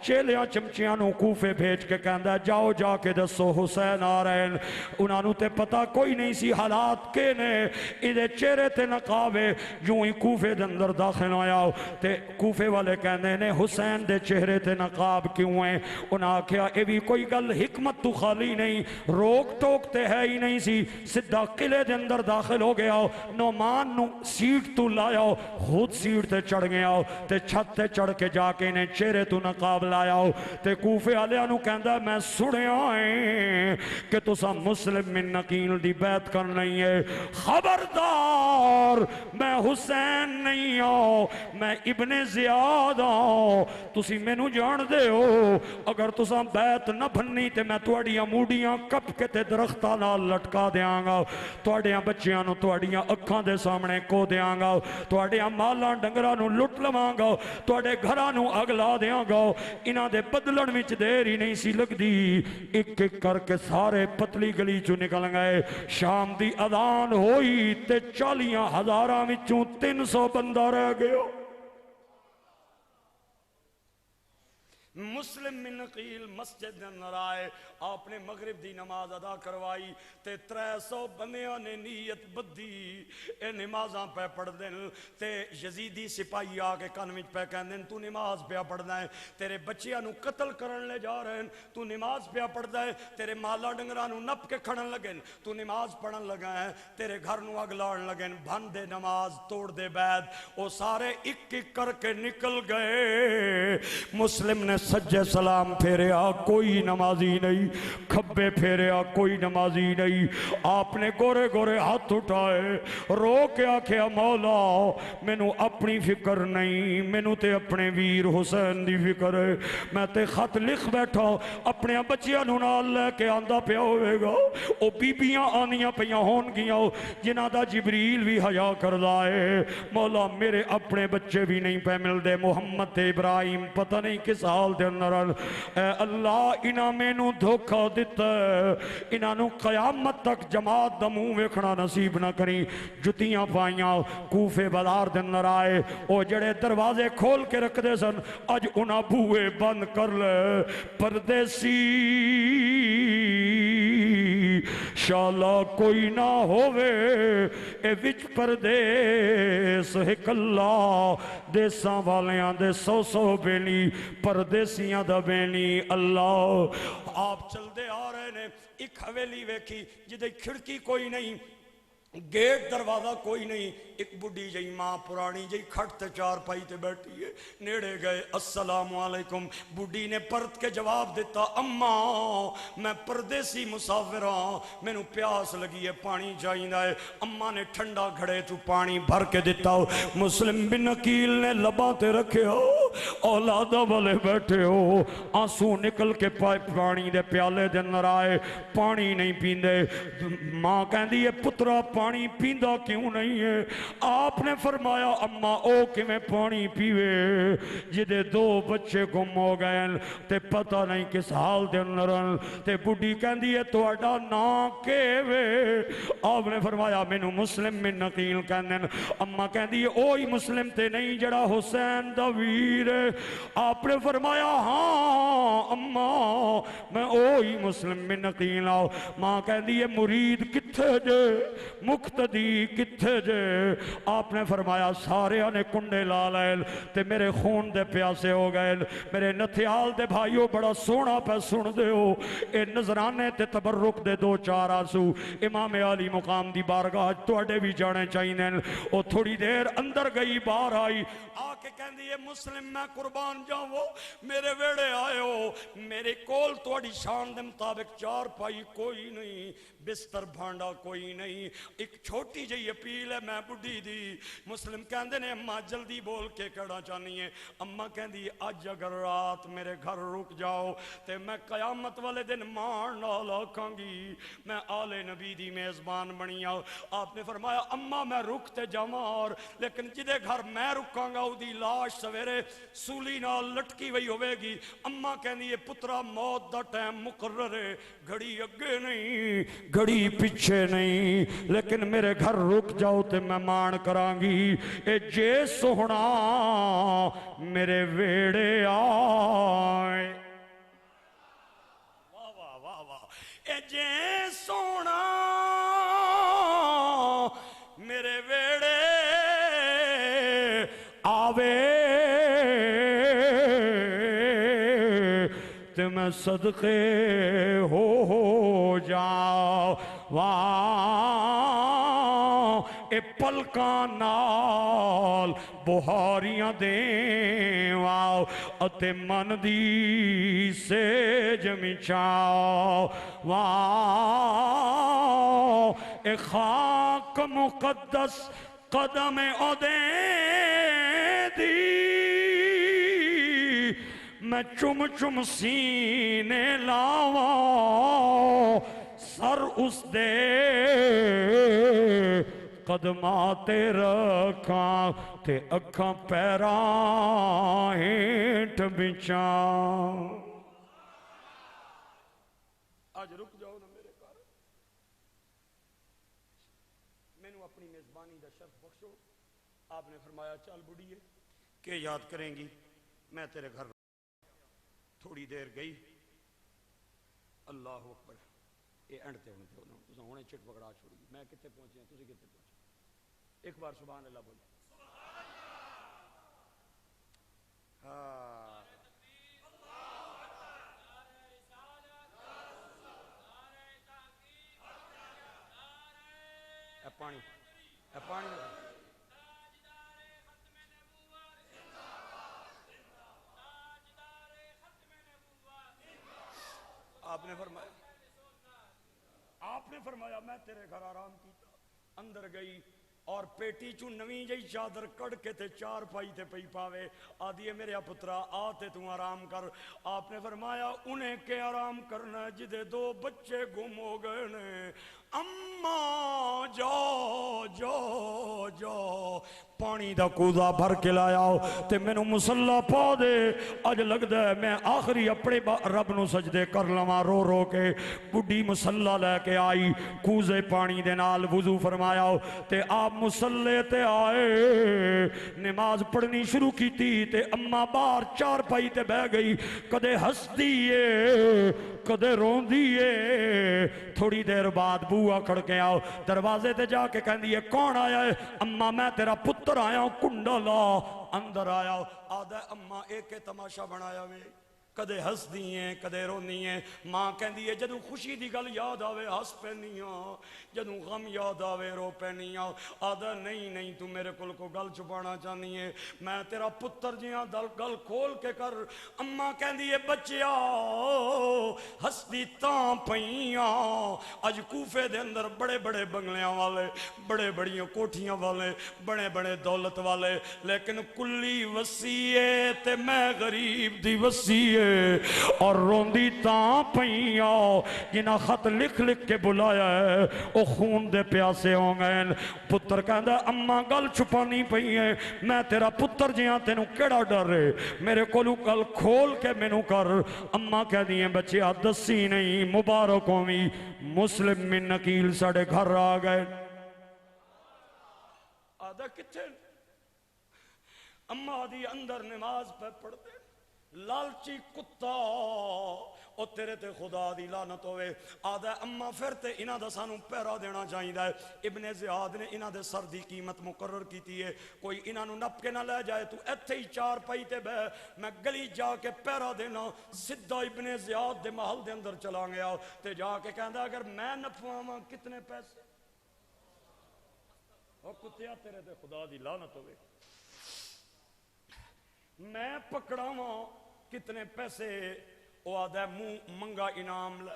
Speaker 3: چیلیاں چمچیاں نو کوفے بھیج کے کہندا جاؤ جا کے دسو حسین آ رہے ہیں انہاں نو تے پتہ کوئی نہیں سی حالات کے نے ادھے چہرے تے نقاب ہے جو ہی کوفے دے اندر داخل ہویا تے کوفے والے کہندے نے حسین دے چہرے تے نقاب کیوں ہیں انہاں کہا اے بھی کوئی گل حکمت تو خالی نہیں روک ٹوک تے ہے ہی نہیں سی سدھا قلعے دے اندر داخل ہو گیا نعمان نو سیٹ تو لایا خود سیٹ تے چڑھ گیا تے چھت تے چڑھ کے جا کے انہیں چہرے تو نقاب لایا تے کوفے والے نو کہندا میں سنیا ہے کہ تسا مسلم من نقیل دی بیعت کرنی ہے خبردار میں حسین نہیں ہوں میں ابن زیاد ہوں تسی مینوں جان دے ہو اگر تسا بیعت نہ بھنی تے میں تواڈیاں موڈیاں کپ کے تے درختاں نال لٹکا دیاں گا تواڈیاں بچیاں نو تواڈیاں اکھاں دے سامنے کو دیاں گا تواڈیاں مالاں ڈنگراں نو لٹ لواں گا تواڈے گھراں نو اگ لا دیاں گا انہاں دے بدلن وچ دیر ہی نہیں سی لگدی ایک ایک کر کے سارے پتلی گلی چوں نکل گئے شام دی اذان ہوئی تے 40,000 وچوں 300 بندہ رہ گیا
Speaker 1: مسلم من نقیل مسجد دے اندر آئے آپ نے مغرب دی نماز ادا کروائی تے 300 بندیاں نے نیت بدھی اے نمازاں پہ پڑھ دن تے یزیدی سپاہی آکے کن وچ پہ کہندن تو نماز پہ پڑھنا ہے تیرے بچیاں نو قتل کرن لے جا رہے ہیں تو نماز پہ پڑھدا ہے تیرے مالا ڈنگراں نو نپ کے کھڑن لگن تو نماز پڑھن لگا ہے تیرے گھر نو اگ لاڑن لگن بھن دے نماز توڑ دے بیعت او سارے ایک ایک کر کے نکل گئے مسلم نے سجے سلام پھیریا کوئی نمازی نہیں کھبے پھیریا کوئی نمازی نہیں آپ نے گورے گورے ہاتھ اٹھائے رو کے آکھیا مولا مینو اپنی فکر نہیں مینو تے اپنے ویر حسین دی فکر ہے میں تے خط لکھ بیٹھا اپنے بچیاں نو نال لے کے آندا پیا ہوئے گا او بیبیاں آنیاں پیاں ہون گیاں جنہاں دا جبریل بھی حیا کردا ہے مولا میرے اپنے بچے بھی نہیں پہ مل دے محمد ابراہیم پتہ نہیں کس حال دے اندر اے اللہ انہاں مینوں دھوکا دیتا ہے انہاں نو قیامت تک جماعت دا منہ ویکھنا نصیب نہ کری جتیاں پائیاں کوفے بازار دے اندر آئے او جڑے دروازے کھول کے رکھ دے سن اج انہاں بوئے بند کر لے پردیسی شالا کوئی نہ ہووے اے وچ پردیس ایک اللہ دیساں والیاں دے 100 بیلی پردیسیاں دا بیلی اللہ آپ چل دے آ رہے نے ایک حویلی ویکھی جدے کھڑکی کوئی نہیں گیٹ دروازہ کوئی نہیں ایک بڑی جئی ماں پرانی جئی کھٹ تے چار پائی تے بیٹھی ہے نیڑے گئے السلام علیکم بڑی نے پرت کے جواب دیتا اماں میں پردیسی مسافر ہاں میں نو پیاس لگی ہے پانی چاہیے ہے اماں نے ٹھنڈا گھڑے تو پانی بھر کے دیتا ہو مسلم بن عقیل نے لباں تے رکھے ہو اولادہ والے بیٹھے ہو آنسو نکل کے پانی دے پیالے دے اندر آئے پانی نہیں پیندے ماں کہندی ہے پترا پانی پیندا کیوں نہیں ہے آپ نے فرمایا اماں او کہ میں پانی پیوے جدے 2 بچے گم ہو گئے تے پتہ نہیں کس حال دے اندر تے بڑی کہندی ہے تہاڈا نام کیوے آپ نے فرمایا مینوں مسلم من نقیل کہندن اماں کہندی ہے اوہی مسلم تے نہیں جڑا حسین دا ویر ہے آپ نے فرمایا ہاں اماں میں اوہی مسلم من نقیل آؤ ماں کہندی ہے مرید کتھے جے مقتدی کتھے جے آپ نے فرمایا سارے نے کنڈے لا لائے تے میرے خون دے پیاسے ہو گئے میرے نتھیال دے بھائیوں بڑا سونا پہ سن دے ہو اے نظرانے تے تبرک دے 2-4 آنسو امام علی مقام دی بارگاہ توڑے بھی جانے چاہیے او تھوڑی دیر اندر گئی باہر آئی آکے کہندی ہے مسلم میں قربان جاؤں میرے ویڑے آئے ہو میرے کول توڑی شان دے مطابق 4 پائی کوئی نہیں بستر بھانڈا کوئی نہیں ایک چھوٹی جئی اپیل ہے میں بڑھی دی مسلم کہندے نے اماں جلدی بول کے کڑا چاہنی ہے اماں کہندی آج اگر رات میرے گھر رک جاؤ تے میں قیامت والے دن مار نالا کھانگی میں آل نبی دی میزبان بنی آؤ آپ نے فرمایا اماں میں رکتے جاواں اور لیکن جدے گھر میں رکاں گا دی لاش سویرے سولی نال لٹکی وئی ہوئے گی اماں کہندی ہے پترا موت دا ٹائم مقرر ہے گھڑی اگے نہیں گھڑی پیچھے
Speaker 3: پچھے نہیں، لیکن میرے گھر رک جاؤ تے میں مان کرانگی اے جے سونا میرے ویڑے آئے، واہ واہ واہ واہ، اے جے سونا میرے ویڑے آوے تے میں صدقے ہو جاؤ، اے پلکاں نال بہاریاں دیں واؤ اتے من دی سیج مچاؤ، اے خاک مقدس قدم اودیں دی میں چم چم سینے لاواں سر اس دے قدمات رکھاں تے اکھاں پیراں ہینٹ بچاں۔ آج رک جاؤ نا میرے گھر، میں نو اپنی میزبانی دا شرف بخشو۔ آپ نے فرمایا چل بڑھیے کہ یاد کریں گی، میں تیرے گھر تھوڑی دیر گئی، اللہ اکبر، یہ اینڈتے ہونے چٹ پکڑا چھوڑی، میں کتے پہنچے ہیں تسی کتے پہنچے، ایک بار سبحان اللہ بولے، ہاں اے پانی آپ نے فرمایا میں تیرے گھر آرام کیتا، اندر گئی اور پیٹی چوں نویں جئی چادر کڑ کے تے چار پائی تے پئی پاوے، آدھیے میرے پترا آتے تم آرام کر۔ آپ نے فرمایا انہیں کے آرام کرنا جدے دو بچے گم ہو گئے نے، اماں جاؤ جاؤ جاؤ پانی دا کوزا بھر کے لایا تے میں نو مسلح پا دے، اج لگ دے میں آخری اپنے رب نو سجدے کر لواں رو رو کے۔ بڑھی مسلح لے کے آئی، کوزے پانی دے نال وضو فرمایا تے آپ مسلح تے آئے، نماز پڑھنی شروع کی تھی تے اماں باہر چار پائی تے بہ گئی، کدے ہس دیئے کدے رون دیئے۔ تھوڑی دیر بعد بوآ کھڑ کے آؤ، دروازے تے جا کے کہن دیئے کون آیا ہے؟ اماں میں تیرا پتر آیا ہوں کنڈا لا، اندر آیا ہوں، آدھا اماں ایک تماشا بنایا وے، کدے ہس دیئے کدے رونی ہیں۔ ماں کہن دیئے جدوں خوشی دی گل یاد آوے ہس پینیاں، جدوں غم یاد آوے رو پینیاں۔ آدھا نہیں تو میرے کل کو گل چھپانا چاہنی ہے، میں تیرا پتر جیاں گل کھول کے کر۔ اماں کہن دیئے بچیا ہس دی تاں پئیاں، اج کوفے دے اندر بڑے بڑے بنگلیاں والے، بڑے بڑیاں کوٹھیاں والے، بڑے بڑے دولت والے، لیکن کلی وسیع تے میں غریب دی وسیع اور روندی تاں پئیاں، جنہاں خط لکھ لکھ کے بلایا ہے او خون دے پیاسے ہوں گئے۔ پتر کہندا اماں گل چھپانی پئی ہے، میں تیرا پتر جیاں تینوں کیڑا ڈر ہے، میرے کولوں گل کھول کے مینوں کر۔ اماں کہہ دیئے بچیا دسی نہیں، مبارک ہوویں، مسلم من نکیل ساڑے گھر آ گئے۔ آدھا کتھے؟ اماں دی اندر نماز پہ پڑھتے، لالچی کتا او تیرے تے خدا دی لعنت ہوئے۔ آدھا اماں پھر تے انہاں دا سانوں پیرا دینا چاہیے ہے۔ ابن زیاد نے انہاں دے سر دی قیمت مقرر کیتی ہے، کوئی انہاں نو نپ کے نہ لے جائے، تو ایتھے ہی چار پائی تے بہ، میں گلی جا کے پیرا دینا۔ سدھا ابن زیاد دے محل دے اندر چلا گیا تے جا کے کہندا اگر میں نپواواں کتنے پیسے؟ او کتیا تیرے تے خدا دی لعنت ہوئے، میں پکڑاواں کتنے پیسے؟ او آدھا منہ منگا انعام لے،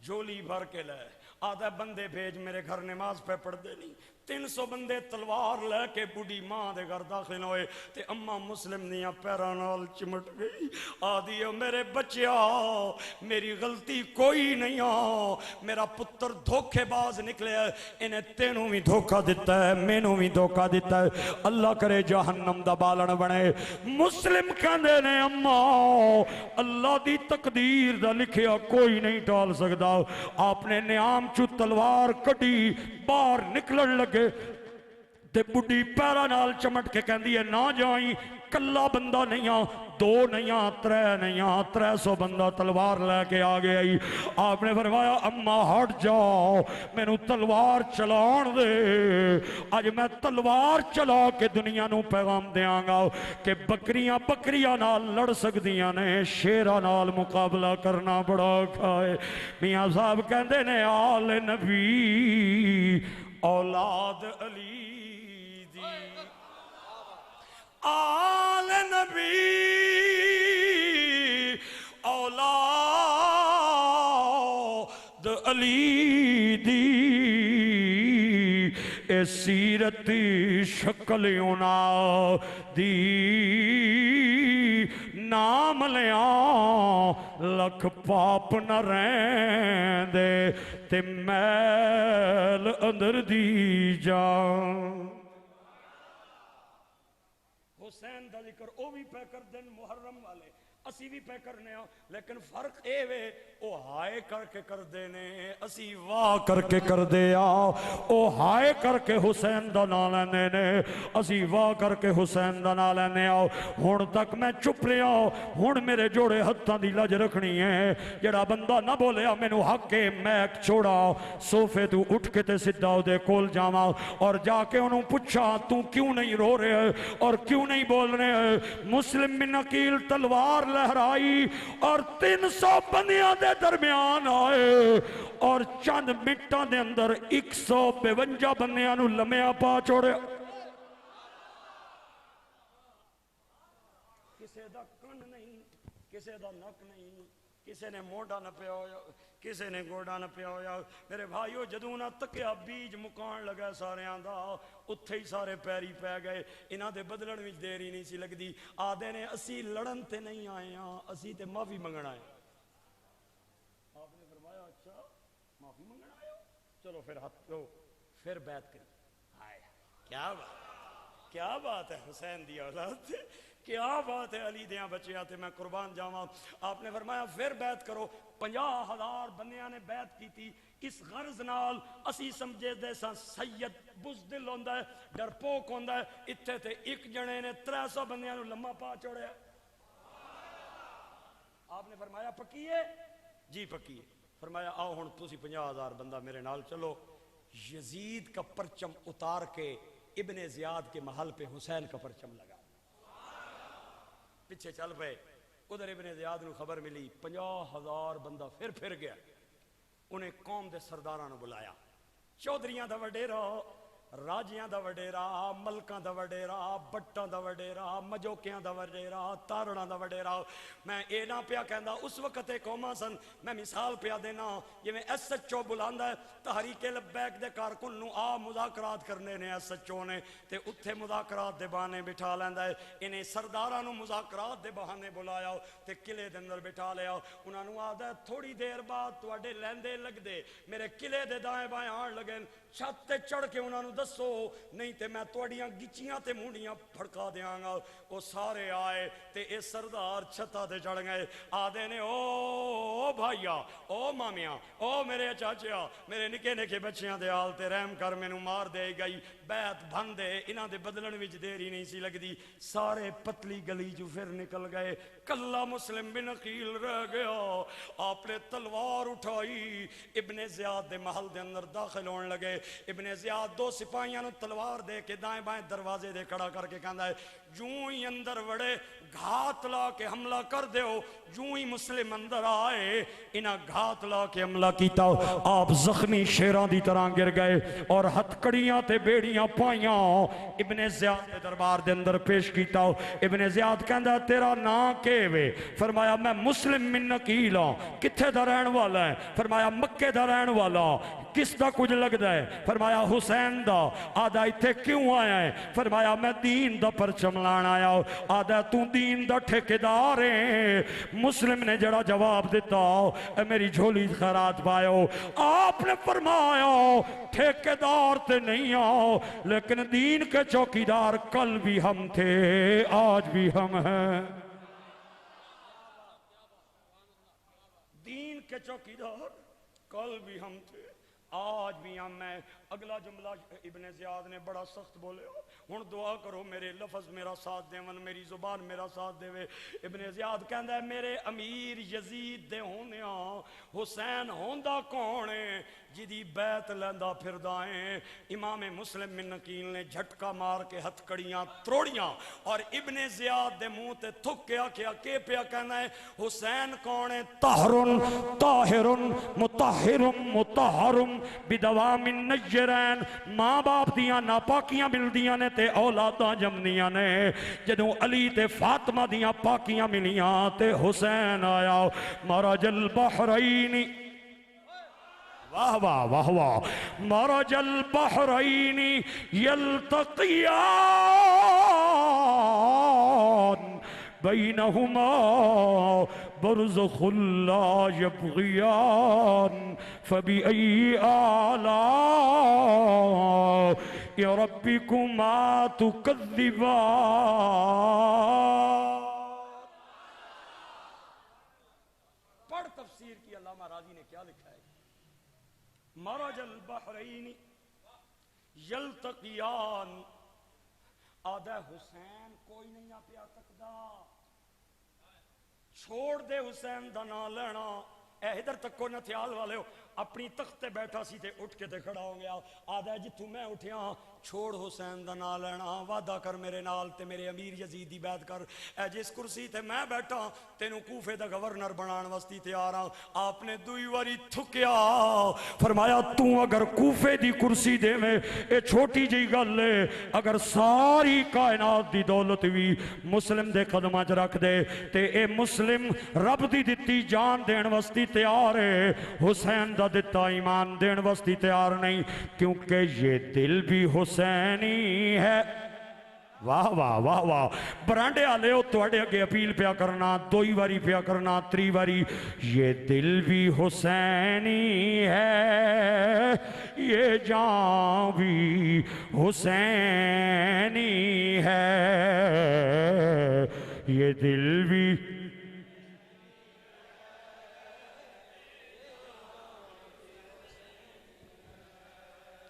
Speaker 3: جھولی بھر کے لے، آدھا بندے بھیج میرے گھر نماز پہ پڑھ دے نہیں، 300 بندے تلوار لے کے بڑھی ماں دے گھر داخل ہوئے تے اما مسلم دیاں پیراں نال چمٹ گئی آدھی او میرے بچیا میری غلطی کوئی نہیں میرا پتر دھوکے باز نکلے انہیں تینوں بھی دھوکا دیتا ہے مینوں بھی دھوکا دیتا ہے اللہ کرے جہنم دا بالن بنے مسلم کہندے نے اما اللہ دی تقدیر دا لکھیا کوئی نہیں ٹال سکدا آپ نے نیام چو تلوار کٹی باہر نکلن لگے تے بڑھی پیرا نال چمٹ کے کہندی ہے نہ جائیں کلا بندہ نہیں دو نہیں ترے نہیں 300 بندہ تلوار لے کے آگے آئی آپ نے فرمایا اما ہٹ جاؤ میں نو تلوار چلان دے آج میں تلوار چلا کے دنیا نو پیغام دیاں گا کہ بکریاں نال لڑ سکدیاں نے شیرہ نال مقابلہ کرنا بڑا کھائے میاں صاحب کہندے نے آل نبی اولاد علی دی آل نبی اولاد علی دی اے سیرت شکلیونا دی نام لیاں لکھ پاپ نہ رہن دے تے میل اندر دی جان حسین دا ذکر او بھی پہ کر دن محرم والے اسی بھی پہ کرنے لیکن فرق اے وے او ہائے کر کے کر دینے اسی واہ کر کے کر دیا او ہائے کر کے حسین دا نا لینے نے اسی واہ کر کے حسین دا نا لینے ہون تک میں چپ رہا ہون میرے جوڑے ہتھاں دی لج رکھنی ہے جڑا بندہ نہ بولیا میں نو حق کے میک چھوڑا صوفے تو اٹھ کے تے سدھا دے کول جاما اور جا کے انہوں پوچھا تو کیوں نہیں رو رہے اور کیوں نہیں بول رہے مسلم بن عقیل تلوار لہرائی اور 300 بندیاں دے درمیان آئے اور چند مٹاں دے اندر 152 بندیاں نو لمیا پا چھوڑے کسے دا کن نہیں کسے دا نک نہیں کسے نے موڑا نہ پیا ہویا کسے نے گوڑا نہ پیا ہویا میرے بھائیو جدوں نہ تکیا بیج مکان لگا سارے آندہ اتھے ہی سارے پیری پہ گئے انہاں دے بدلن وچ دیری نہیں سی لگ دی آدھے نے اسی لڑن تے نہیں آئے ہاں اسی تے معافی منگن آئے آپ نے فرمایا اچھا معافی منگن آئے ہو چلو پھر ہاتھ لو پھر بیعت کری آئے کیا بات ہے حسین دی اولاد کیا بات ہے علی دیاں بچیاں تے میں قربان جاواں آپ نے فرمایا پھر بیعت کرو 50,000 بندیاں نے بیعت کی تھی اس غرض نال اسی سمجھے دے ساں سید بزدل ہوندا ہے ڈرپوک ہوندا ہے اتھے تے ایک جنے نے 300 بندیاں نو لمحہ پا چھوڑیا آپ نے فرمایا پکی ہے جی پکی ہے فرمایا آؤ ہن تسی 50,000 بندہ میرے نال چلو یزید کا پرچم اتار کے ابن زیاد کے محل پہ حسین کا پرچم لگا پیچھے چل پے ادھر ابن زیاد نو خبر ملی 50,000 بندہ پھر گیا انہیں قوم دے سرداراں نو بلایا چودھریاں دا وڈیرا راجیاں دا وڈیرا ملکاں دا وڈیرا بٹاں دا وڈیرا مجوکیاں دا وڈیرا تارڑاں دا وڈیرا میں اے نہ پیا کہندا اس وقت قوماں سن میں مثال پیا دینا جویں ایس ایچ او بلاندا ہے تحریک لبیک دے کارکن نو آ مذاکرات کرنے نے ایس ایچ او نے تے اتھے مذاکرات دے بہانے بٹھا لیندا ہے انہیں سرداراں نو مذاکرات دے بہانے بلایا تے قلعے دے اندر بٹھا لیا انہاں نو آدا تھوڑی دیر بعد تواڈے لیندے لگ دے میرے قلعے دے دائیں بائیں آن لگے چھت تے چڑھ کے انہاں نو دسو نہیں تے میں توڑیاں گچیاں تے مونڈیاں پھڑکا دیاں گا وہ سارے آئے تے اے سردار چھتا تے چڑھ گئے آدھے نے او بھائیا او مامیاں او میرے چاچیا میرے نکے نکے بچیاں دے آل تے رحم کر میں نو مار دے گئی بیعت بھن دے انہاں دے بدلن وچ دیری نہیں سی لگ دی سارے پتلی گلی جو پھر نکل گئے کلا مسلم بن عقیل رہ گیا آپ نے تلوار اٹھائی ابن زیاد دے محل دے اندر داخل ہون لگے ابن زیاد 2 سپاہیاں نو تلوار دے کے دائیں بائیں دروازے دے کھڑا کر کے کہندا ہے جوں ہی اندر وڑے گھات لا کے حملہ کر دیو، جوں ہی مسلم اندر آئے انہاں گھات لا کے حملہ کیتا، آپ زخمی شیران دی طرح گر گئے اور ہتھکڑیاں تے بیڑیاں پائیاں ابن زیاد دے دربار دے اندر پیش کیتا۔ ابن زیاد کہندا تیرا نام کے وے؟ فرمایا میں مسلم من نکیل ہاں۔ کتھے دا رہن والا ہے؟ فرمایا مکے دا رہن والا۔ کس دا کچھ لگدا ہے؟ فرمایا حسین دا۔ آدھا ایتھے کیوں آیا ہے؟ فرمایا میں دین دا پرچم لان آیا ہوں۔ آدھا تو دین دا ٹھیکیدار ہے؟ مسلم نے جڑا جواب دیتا اے میری جھولی خیرات پائے، آپ نے فرمایا ٹھیکیدار تے نہیں آؤ لیکن دین کے چوکیدار کل بھی ہم تھے آج بھی ہم ہیں۔ دین کے چوکیدار کل بھی ہم تھے آج بھی ہم ہیں۔ اگلا جملہ ابن زیاد نے بڑا سخت بولے، ہن دعا کرو میرے لفظ میرا ساتھ دے ون، میری زبان میرا ساتھ دے وے۔ ابن زیاد کہندا ہے میرے امیر یزید دے ہونیاں حسین ہوندا کون ہے جدی بیعت لیندا پھردا ہے؟ امام مسلم من نکیل نے جھٹکا مار کے ہتھ کڑیاں تروڑیاں اور ابن زیاد دے منہ تے تھک کے آکھیا کہ پیا کہنا ہے حسین کون ہے؟ طاہر طاہر مطہر مطہر بدوام النجرین، ماں باپ دیاں ناپاکیاں ملدیاں نے تے اولاداں جمدیاں نے۔ جدوں علی تے فاطمہ دیاں پاکیاں ملیاں تے حسین آیا۔ مرج البحرین، واہ واہ واہ واہ، مرج البحرین یلتقیان بینہما برزخ لا یبغیان فبأي آلاء ربكما تكذبان۔ پڑھ تفسیر کی علامہ راضی نے کیا لکھا ہے؟ مرج البحرین یلتقیان، آدھا حسین کوئی نہیں آ پیا سکدا، چھوڑ دے حسین دا نام لینا۔ اے ادھر تک کو نتھیال والے ہو، اپنی تخت تے بیٹھا سی تے اٹھ کے تے کھڑا ہو گیا۔ آدھا جتوں میں اٹھیا چھوڑ حسین دا نام لینا، وعدہ کر میرے نال تے میرے امیر یزید دی بیعت کر۔ اے جس کرسی تے میں بیٹھا تینوں کوفے دا گورنر بنان واسطے تیار ہاں۔ آپ نے دوئی واری تھکیا، فرمایا تو اگر کوفے دی کرسی دے میں اے چھوٹی جی گل ہے، اگر ساری کائنات دی دولت بھی مسلم دے قدمہ چ رکھ دے تے اے مسلم رب دی دتی جان دین واسطے تیار ہے، حسین دا دتا ایمان دین واسطے تیار نہیں، کیونکہ یہ دل بھی حسینی ہے۔ واہ واہ واہ واہ، برانڈے آلے ہو توڑے اگے اپیل پیا کرنا، دوئی واری پیا کرنا، تری واری، یہ دل بھی حسینی ہے، یہ جان بھی حسینی ہے، یہ دل بھی۔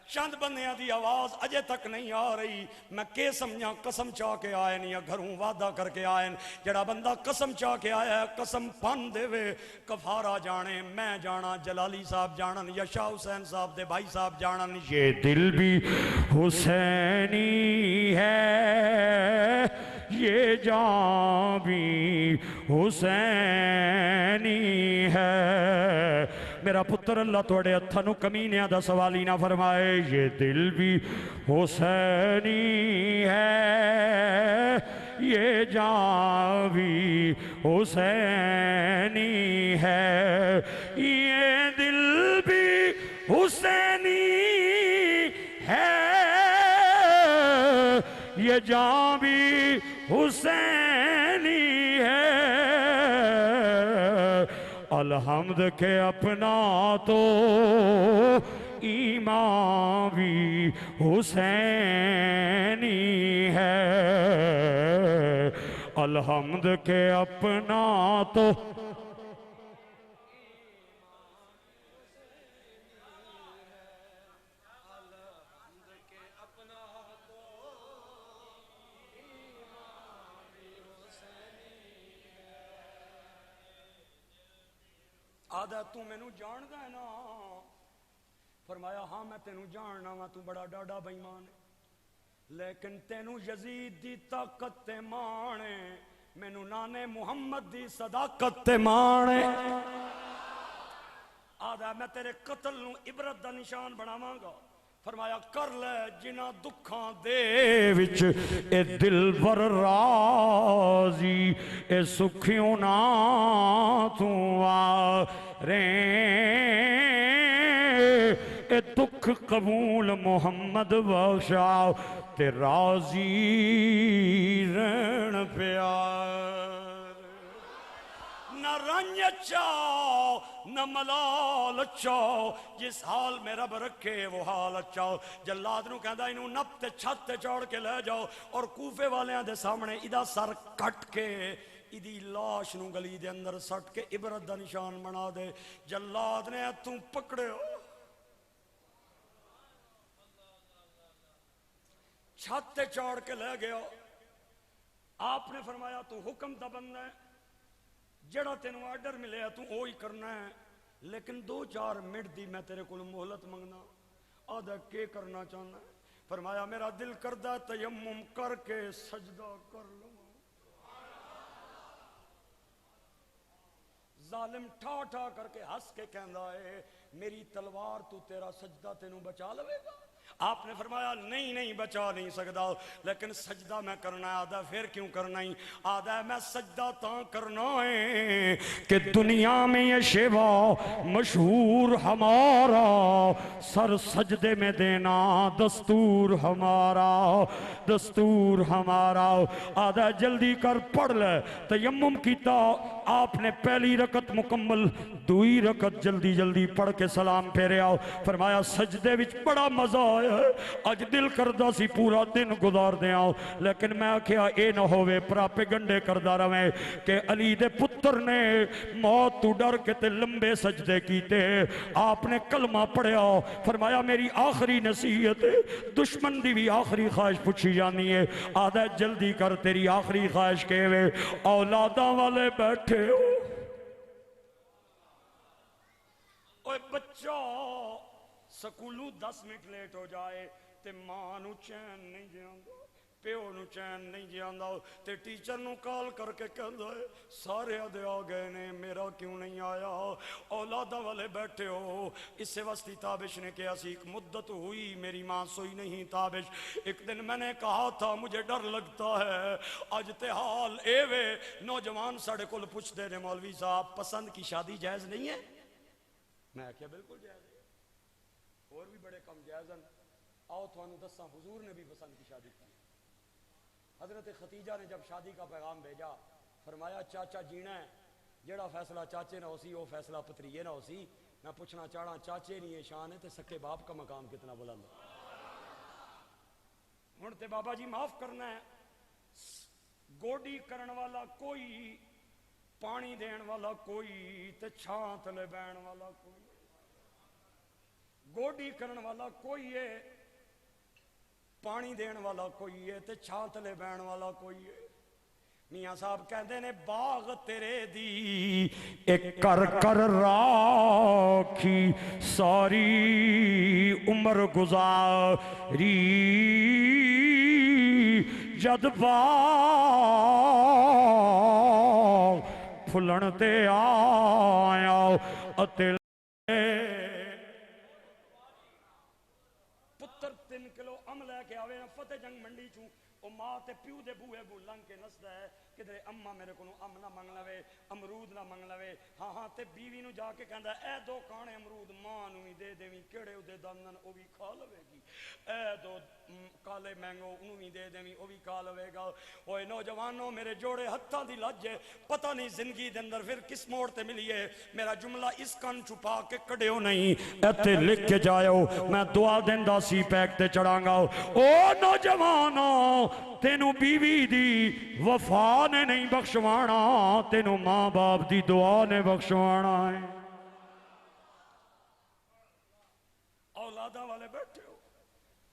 Speaker 3: چند بندیاں دی آواز اجے تک نہیں آ رہی، میں کہ سمجھا قسم چاہ کے آئے نہیں یا گھروں وعدہ کر کے آئے۔ جڑا بندہ قسم چاہ کے آیا ہے قسم پن دے وے، کفارہ جانے، میں جانا، جلالی صاحب جانن یا شاہ حسین صاحب دے بھائی صاحب جانن، یہ دل بھی حسینی ہے، یہ جان بھی حسینی ہے۔ میرا پتر اللہ توڑے اتھنو کمینیاں دا سوالی نہ فرمائے، یہ دل بھی حسینی ہے، یہ جان بھی حسینی ہے، یہ دل بھی حسینی ہے، یہ جان بھی حسینی ہے۔ الحمد کے اپنا تو ایمان بھی حسینی ہے، الحمد کے اپنا تو آدھا تو میں نو جاندا ہے نا؟ فرمایا ہاں میں تینوں جاننا وا، تو بڑا ڈاڈا بےمان ہے۔ لیکن تینوں یزید دی طاقت تے مانے مینوں نانے محمد دی صداقت تے مانے آدھا میں تیرے قتل نو عبرت دا نشان بناواں گا فرمایا کر لے جنہ دکھاں دے وچ اے دلبر راضی اے سکھیوں نا تو آ ریں اے دکھ قبول محمد بخشاؤ تے راضی رہن پیار نہ رنج چاؤ نہ ملال چاؤ جس حال میں رب رکھے وہ حال چاؤ جلاد نو کہندا انہوں نپ تے چھت تے چوڑ کے لے جاؤ اور کوفے والیاں دے سامنے ادا سر کٹ کے ادی لاش نو گلی دے اندر سٹ کے عبرت دا نشان بنا دے جلاد نے تو پکڑے ہو چھت تے چوڑ کے لے گیا آپ نے فرمایا تو حکم دا بندہ ہے جڑا تینوں آرڈر ملے تو وہی کرنا ہے لیکن 2-4 منٹ دی میں تیرے کو مہلت منگنا آدھا کے کرنا چاہنا ہے فرمایا میرا دل کردہ تیمم کر کے سجدہ کر لوں ظالم ٹھا ٹھا کر کے ہنس کے کہندا ہے میری تلوار تو تیرا سجدہ تینوں بچا لوے گا آپ نے فرمایا نہیں بچا نہیں سکتا لیکن سجدہ میں کرنا ہے آدھا پھر کیوں کرنا ہی آدھا میں سجدہ تاں کرنا ہے کہ دنیا میں یہ شیوا مشہور ہمارا سر سجدے میں دینا دستور ہمارا آدھا جلدی کر پڑھ لے تیمم کیتا آپ نے پہلی رکعت مکمل 2 رکعت جلدی پڑھ کے سلام پھیرے آؤ فرمایا سجدے وچ بڑا مزہ آیا اج دل کردہ سی پورا دن گزار دیا لیکن میں کیا اے نہ ہوئے پراپے گنڈے کردہ رویں کہ علی دے پتر نے موت تو ڈر کے تے لمبے سجدے کیتے آپ نے کلمہ پڑھیا فرمایا میری آخری نصیحت دشمن دی بھی آخری خواہش پوچھی جانی ہے آدھا جلدی کر تیری آخری خواہش کے ہوئے اولاداں والے بیٹھے ہو اوے بچہ سکولوں 10 منٹ لیٹ ہو جائے تے ماں نو چین نہیں جاندہ پیو نو چین نہیں جاندہ تے ٹیچر نو کال کر کے کہندہ ہے سارے آدھے آ گئے نے میرا کیوں نہیں آیا اولادہ والے بیٹھے ہو اس سے وستی تابش نے کہا سی ایک مدت ہوئی میری ماں سوئی نہیں تابش ایک دن میں نے کہا تھا مجھے ڈر لگتا ہے آج تحال ایوے نوجوان ساڑے کل پوچھ دے نے مولوی صاحب پسند کی شادی جائز نہیں ہے میں کیا بالکل جائز ہے اور بھی بڑے کم جائزن آؤ تو دساں حضور نے بھی پسند کی شادی کی حضرت ختیجہ نے جب شادی کا پیغام بھیجا فرمایا چاچا جینا ہے جیڑا فیصلہ چاچے نہ ہو سی وہ فیصلہ پتریے نہ ہو سی میں پوچھنا چاہنا چاچے نہیں شان ہے تے سکے باپ کا مقام کتنا بلند ہن تے بابا جی معاف کرنا ہے گوڈی کرن والا کوئی پانی دین والا کوئی تے چھاں تلے بین والا کوئی گوڈی کرن والا کوئی ہے پانی دین والا کوئی ہے تے چھاں تلے بین والا کوئی ہے میاں صاحب کہندے نے باغ تیرے دی ایک کر کر راکھی ساری عمر گزاری جد باغ پھلن تے آیا اتے پتر 3 کلو ام لے کے آوے فتح جنگ منڈی چوں او ماں تے پیو دے بوئے بو لنگ کے نسدا ہے کدھر اماں میرے کو ام نہ منگ لوے امرود نہ منگ لوے ہاں تے بیوی نو جا کے کہندا اے 2 کانے امرود ماں نو ہی دے دیویں کیڑے اودے دندن او بھی کھا لوے گی اے 2 کالے مینگو انہوں بھی دے دیویں او بھی کھا لوے گا اوے نوجوانوں میرے جوڑے ہتھاں دی لج ہے پتہ نہیں زندگی دے اندر پھر کس موڑ تے ملی ہے میرا جملہ اس کن چھپا کے کڈیو نہیں ایتھے لکھ کے جاؤ میں دعا دیندا سی پیک تے چڑھاں گا او نوجوانوں تینوں بیوی دی وفا نے نہیں بخشوانا تینوں ماں باپ دی دعا نے بخشوانا ہے اولادہ والے بیٹھے ہو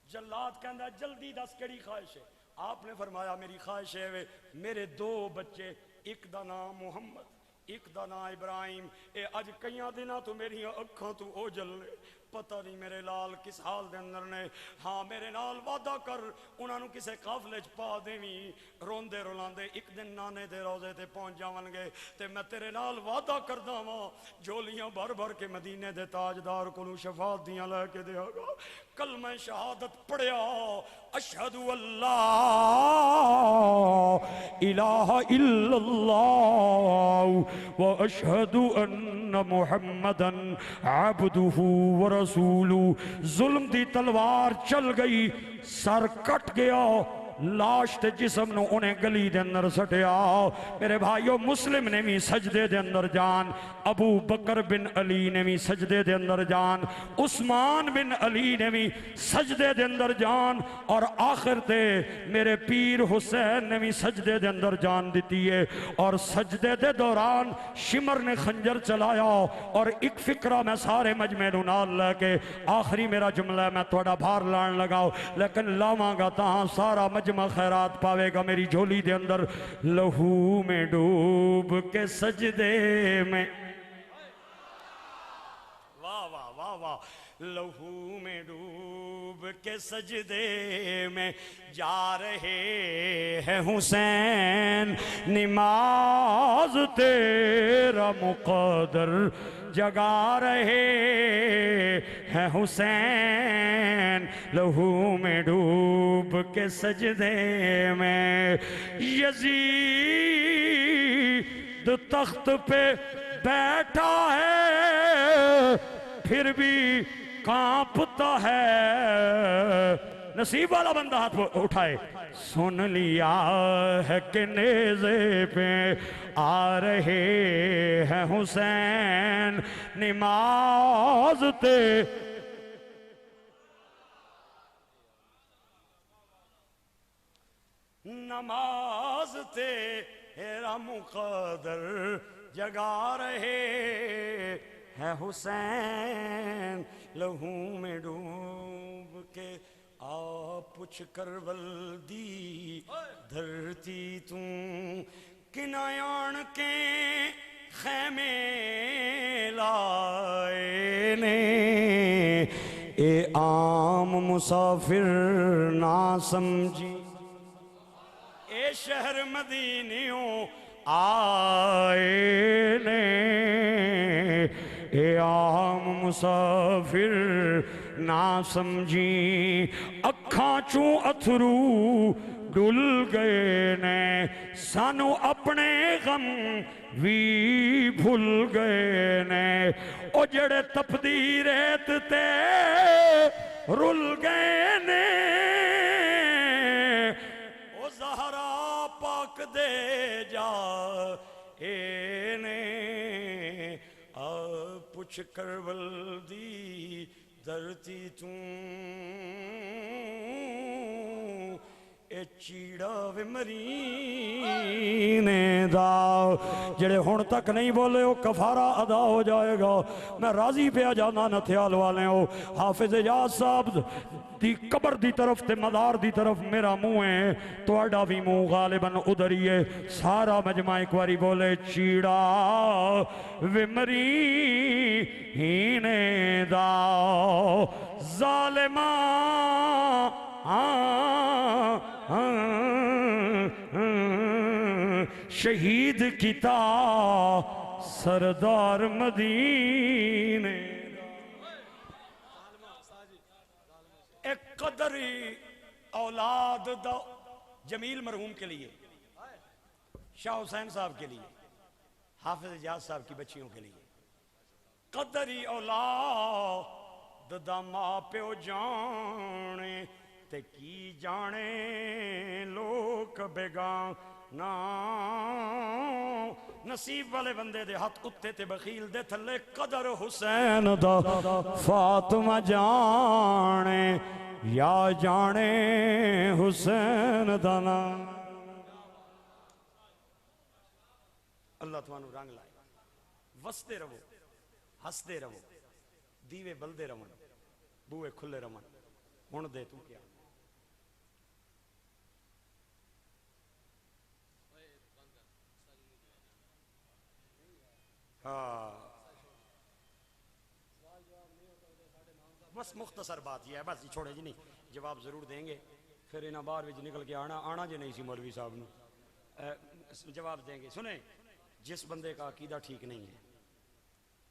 Speaker 3: جلاد کہندا جلدی دس کیڑی خواہش ہے آپ نے فرمایا میری خواہش ہے میرے 2 بچے ایک دا نام محمد ایک دا نا ابراہیم، اے اج کئیاں دنوں تو میری اکھاں تو اوجل نے، پتہ نہیں میرے لال کس حال دے اندر نے۔ ہاں میرے نال وعدہ کر انہاں نو کسے قافلے چ پا دیویں، روندے رولاندے ایک دن نانے دے روزے تے پہنچ جاون گے تے میں تیرے نال وعدہ کردا واں جھولیاں بھر بھر کے مدینے دے تاجدار کولوں شفاعت دیاں لے کے دیاں گا۔ کلمہ شہادت پڑھیا، اشہد اللہ الہ الا اللہ و اشہد ان محمدا عبدہ و رسولہ۔ ظلم دی تلوار چل گئی، سر کٹ گیا، لاش تے جسم نو انہیں گلی دے اندر سٹیا۔ میرے بھائیو مسلم نے بھی سجدے دے اندر جان، ابو بکر بن علی نے بھی سجدے دے اندر جان، عثمان بن علی نے بھی سجدے دے اندر جان، اور آخر تے میرے پیر حسین نے بھی سجدے دے اندر جان دیتی ہے۔ اور سجدے دے دوران شمر نے خنجر چلایا، اور ایک فکرہ میں سارے مجمع نو نال لے کے آخری میرا جملہ ہے، میں تھوڑا بھار لان لگاؤ لیکن لاواں گا تاں سارا مجمع خیرات پاوے گا میری جھولی دے اندر۔ لہو میں ڈوب کے سجدے میں، واہ واہ واہ واہ، لہو میں ڈوب کے سجدے میں جا رہے ہیں حسین، نماز تیرا مقدر جگا رہے ہیں حسین، لہو میں ڈوب کے سجدے میں۔ یزید تخت پہ بیٹھا ہے پھر بھی کانپتا ہے، نصیب والا بندہ ہاتھ اٹھائے۔ سن لیا ہے کہ نیزے پہ آ رہے ہیں حسین، نماز تے نماز تیرا مقدر جگا رہے ہے حسین، لہو میں ڈوب کے آ پوچھ کربل دی دھرتی توں، کنایان کے خیمے لائے نے، اے عام مسافر نہ سمجھی، اے شہر مدینیوں آئے نے، اے عام مسافر نہ سمجھی، اکھاں چوں اتھرو ڈل گئے نے، سانو اپنے غم وی بھول گئے نے، او جڑے تپدی ریت تے رل گئے نے، او زہرا پاک دے جا اے نے، آ پوچھ کربل دی دھرتی توں، اے چیڑا وے مرینے دا، جڑے ہون تک نہیں بولے ہو کفارہ ادا ہو جائے گا۔ میں راضی پہ جانا نتھیال والے ہو، حافظ اجاز صاحب دی قبر دی طرف تے مدار دی طرف میرا منہ ہے، تو اڈا بھی منہ غالباً ادھر ہی ہے۔ سارا مجمع ایک باری بولے چیڑا وے مرینے دا، ظالماں شہید کیتا سردار مدینے، ایک قدری اولاد دا جمیل مرحوم کے لیے، شاہ حسین صاحب کے لیے، حافظ اجاز صاحب کی بچیوں کے لیے، قدری اولاد دا ماں پیو جانے تے کی جانے لوک بیگانا، نصیب والے بندے دے ہاتھ اتے تے بخیل دے تھلے، قدر حسین دا فاطمہ جانے یا جانے حسین دا نام۔ اللہ تمہانو رنگ لائے، وستے رہو، ہستے رہو، دیوے بلدے رہو، بوئے کھلے رہو، ہون دے تو کیا
Speaker 1: ہاں بس مختصر بات یہ ہے، بس چھوڑے جی نہیں، جواب ضرور دیں گے، پھر انہاں باہر وچ نکل کے آنا جی نہیں سی مولوی صاحب نو جواب دیں گے۔ سنیں، جس بندے کا عقیدہ ٹھیک نہیں ہے،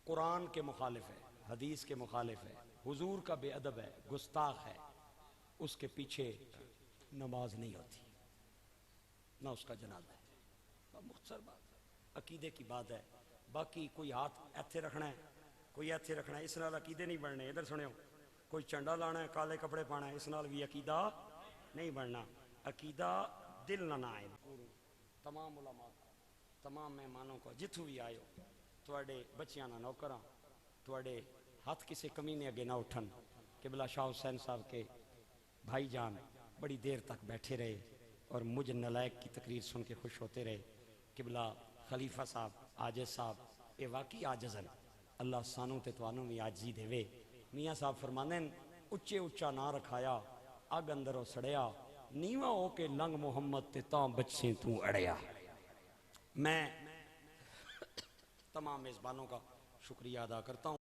Speaker 1: قرآن کے مخالف ہے، حدیث کے مخالف ہے، حضور کا بے ادب ہے، گستاخ ہے، اس کے پیچھے نماز نہیں ہوتی، نہ اس کا جنازہ ہے۔ مختصر بات عقیدے کی بات ہے۔ باقی کوئی ہاتھ ایتھے رکھنا ہے، کوئی ایتھے رکھنا ہے، اس نال عقیدے نہیں بننے۔ ادھر سنو، کوئی چنڈا لانا ہے، کالے کپڑے پانا ہے، اس نال بھی عقیدہ نہیں بننا۔ عقیدہ دل نہ آئے۔ تمام علماء، تمام مہمانوں کو جتھوں بھی آئے ہو، تواڈے بچیاں نہ نوکراں، تواڈے ہاتھ کسی کمینے اگے نہ اٹھن۔ قبلہ شاہ حسین صاحب کے بھائی جان بڑی دیر تک بیٹھے رہے اور مجھ نلائق کی تقریر سن کے خوش ہوتے رہے۔ قبلہ خلیفہ صاحب عاجز صاحب، اے واقعی عاجز ہیں، اللہ سانوں تے توانوں بھی عاجزی دے وے۔ میاں صاحب فرماندے ہیں، اچے اچا نہ رکھایا، اگ اندروں سڑیا، نیواں ہو کے لنگ محمد تے تاں بچیں تو اڑیا۔ میں تمام میزبانوں کا شکریہ ادا کرتا ہوں۔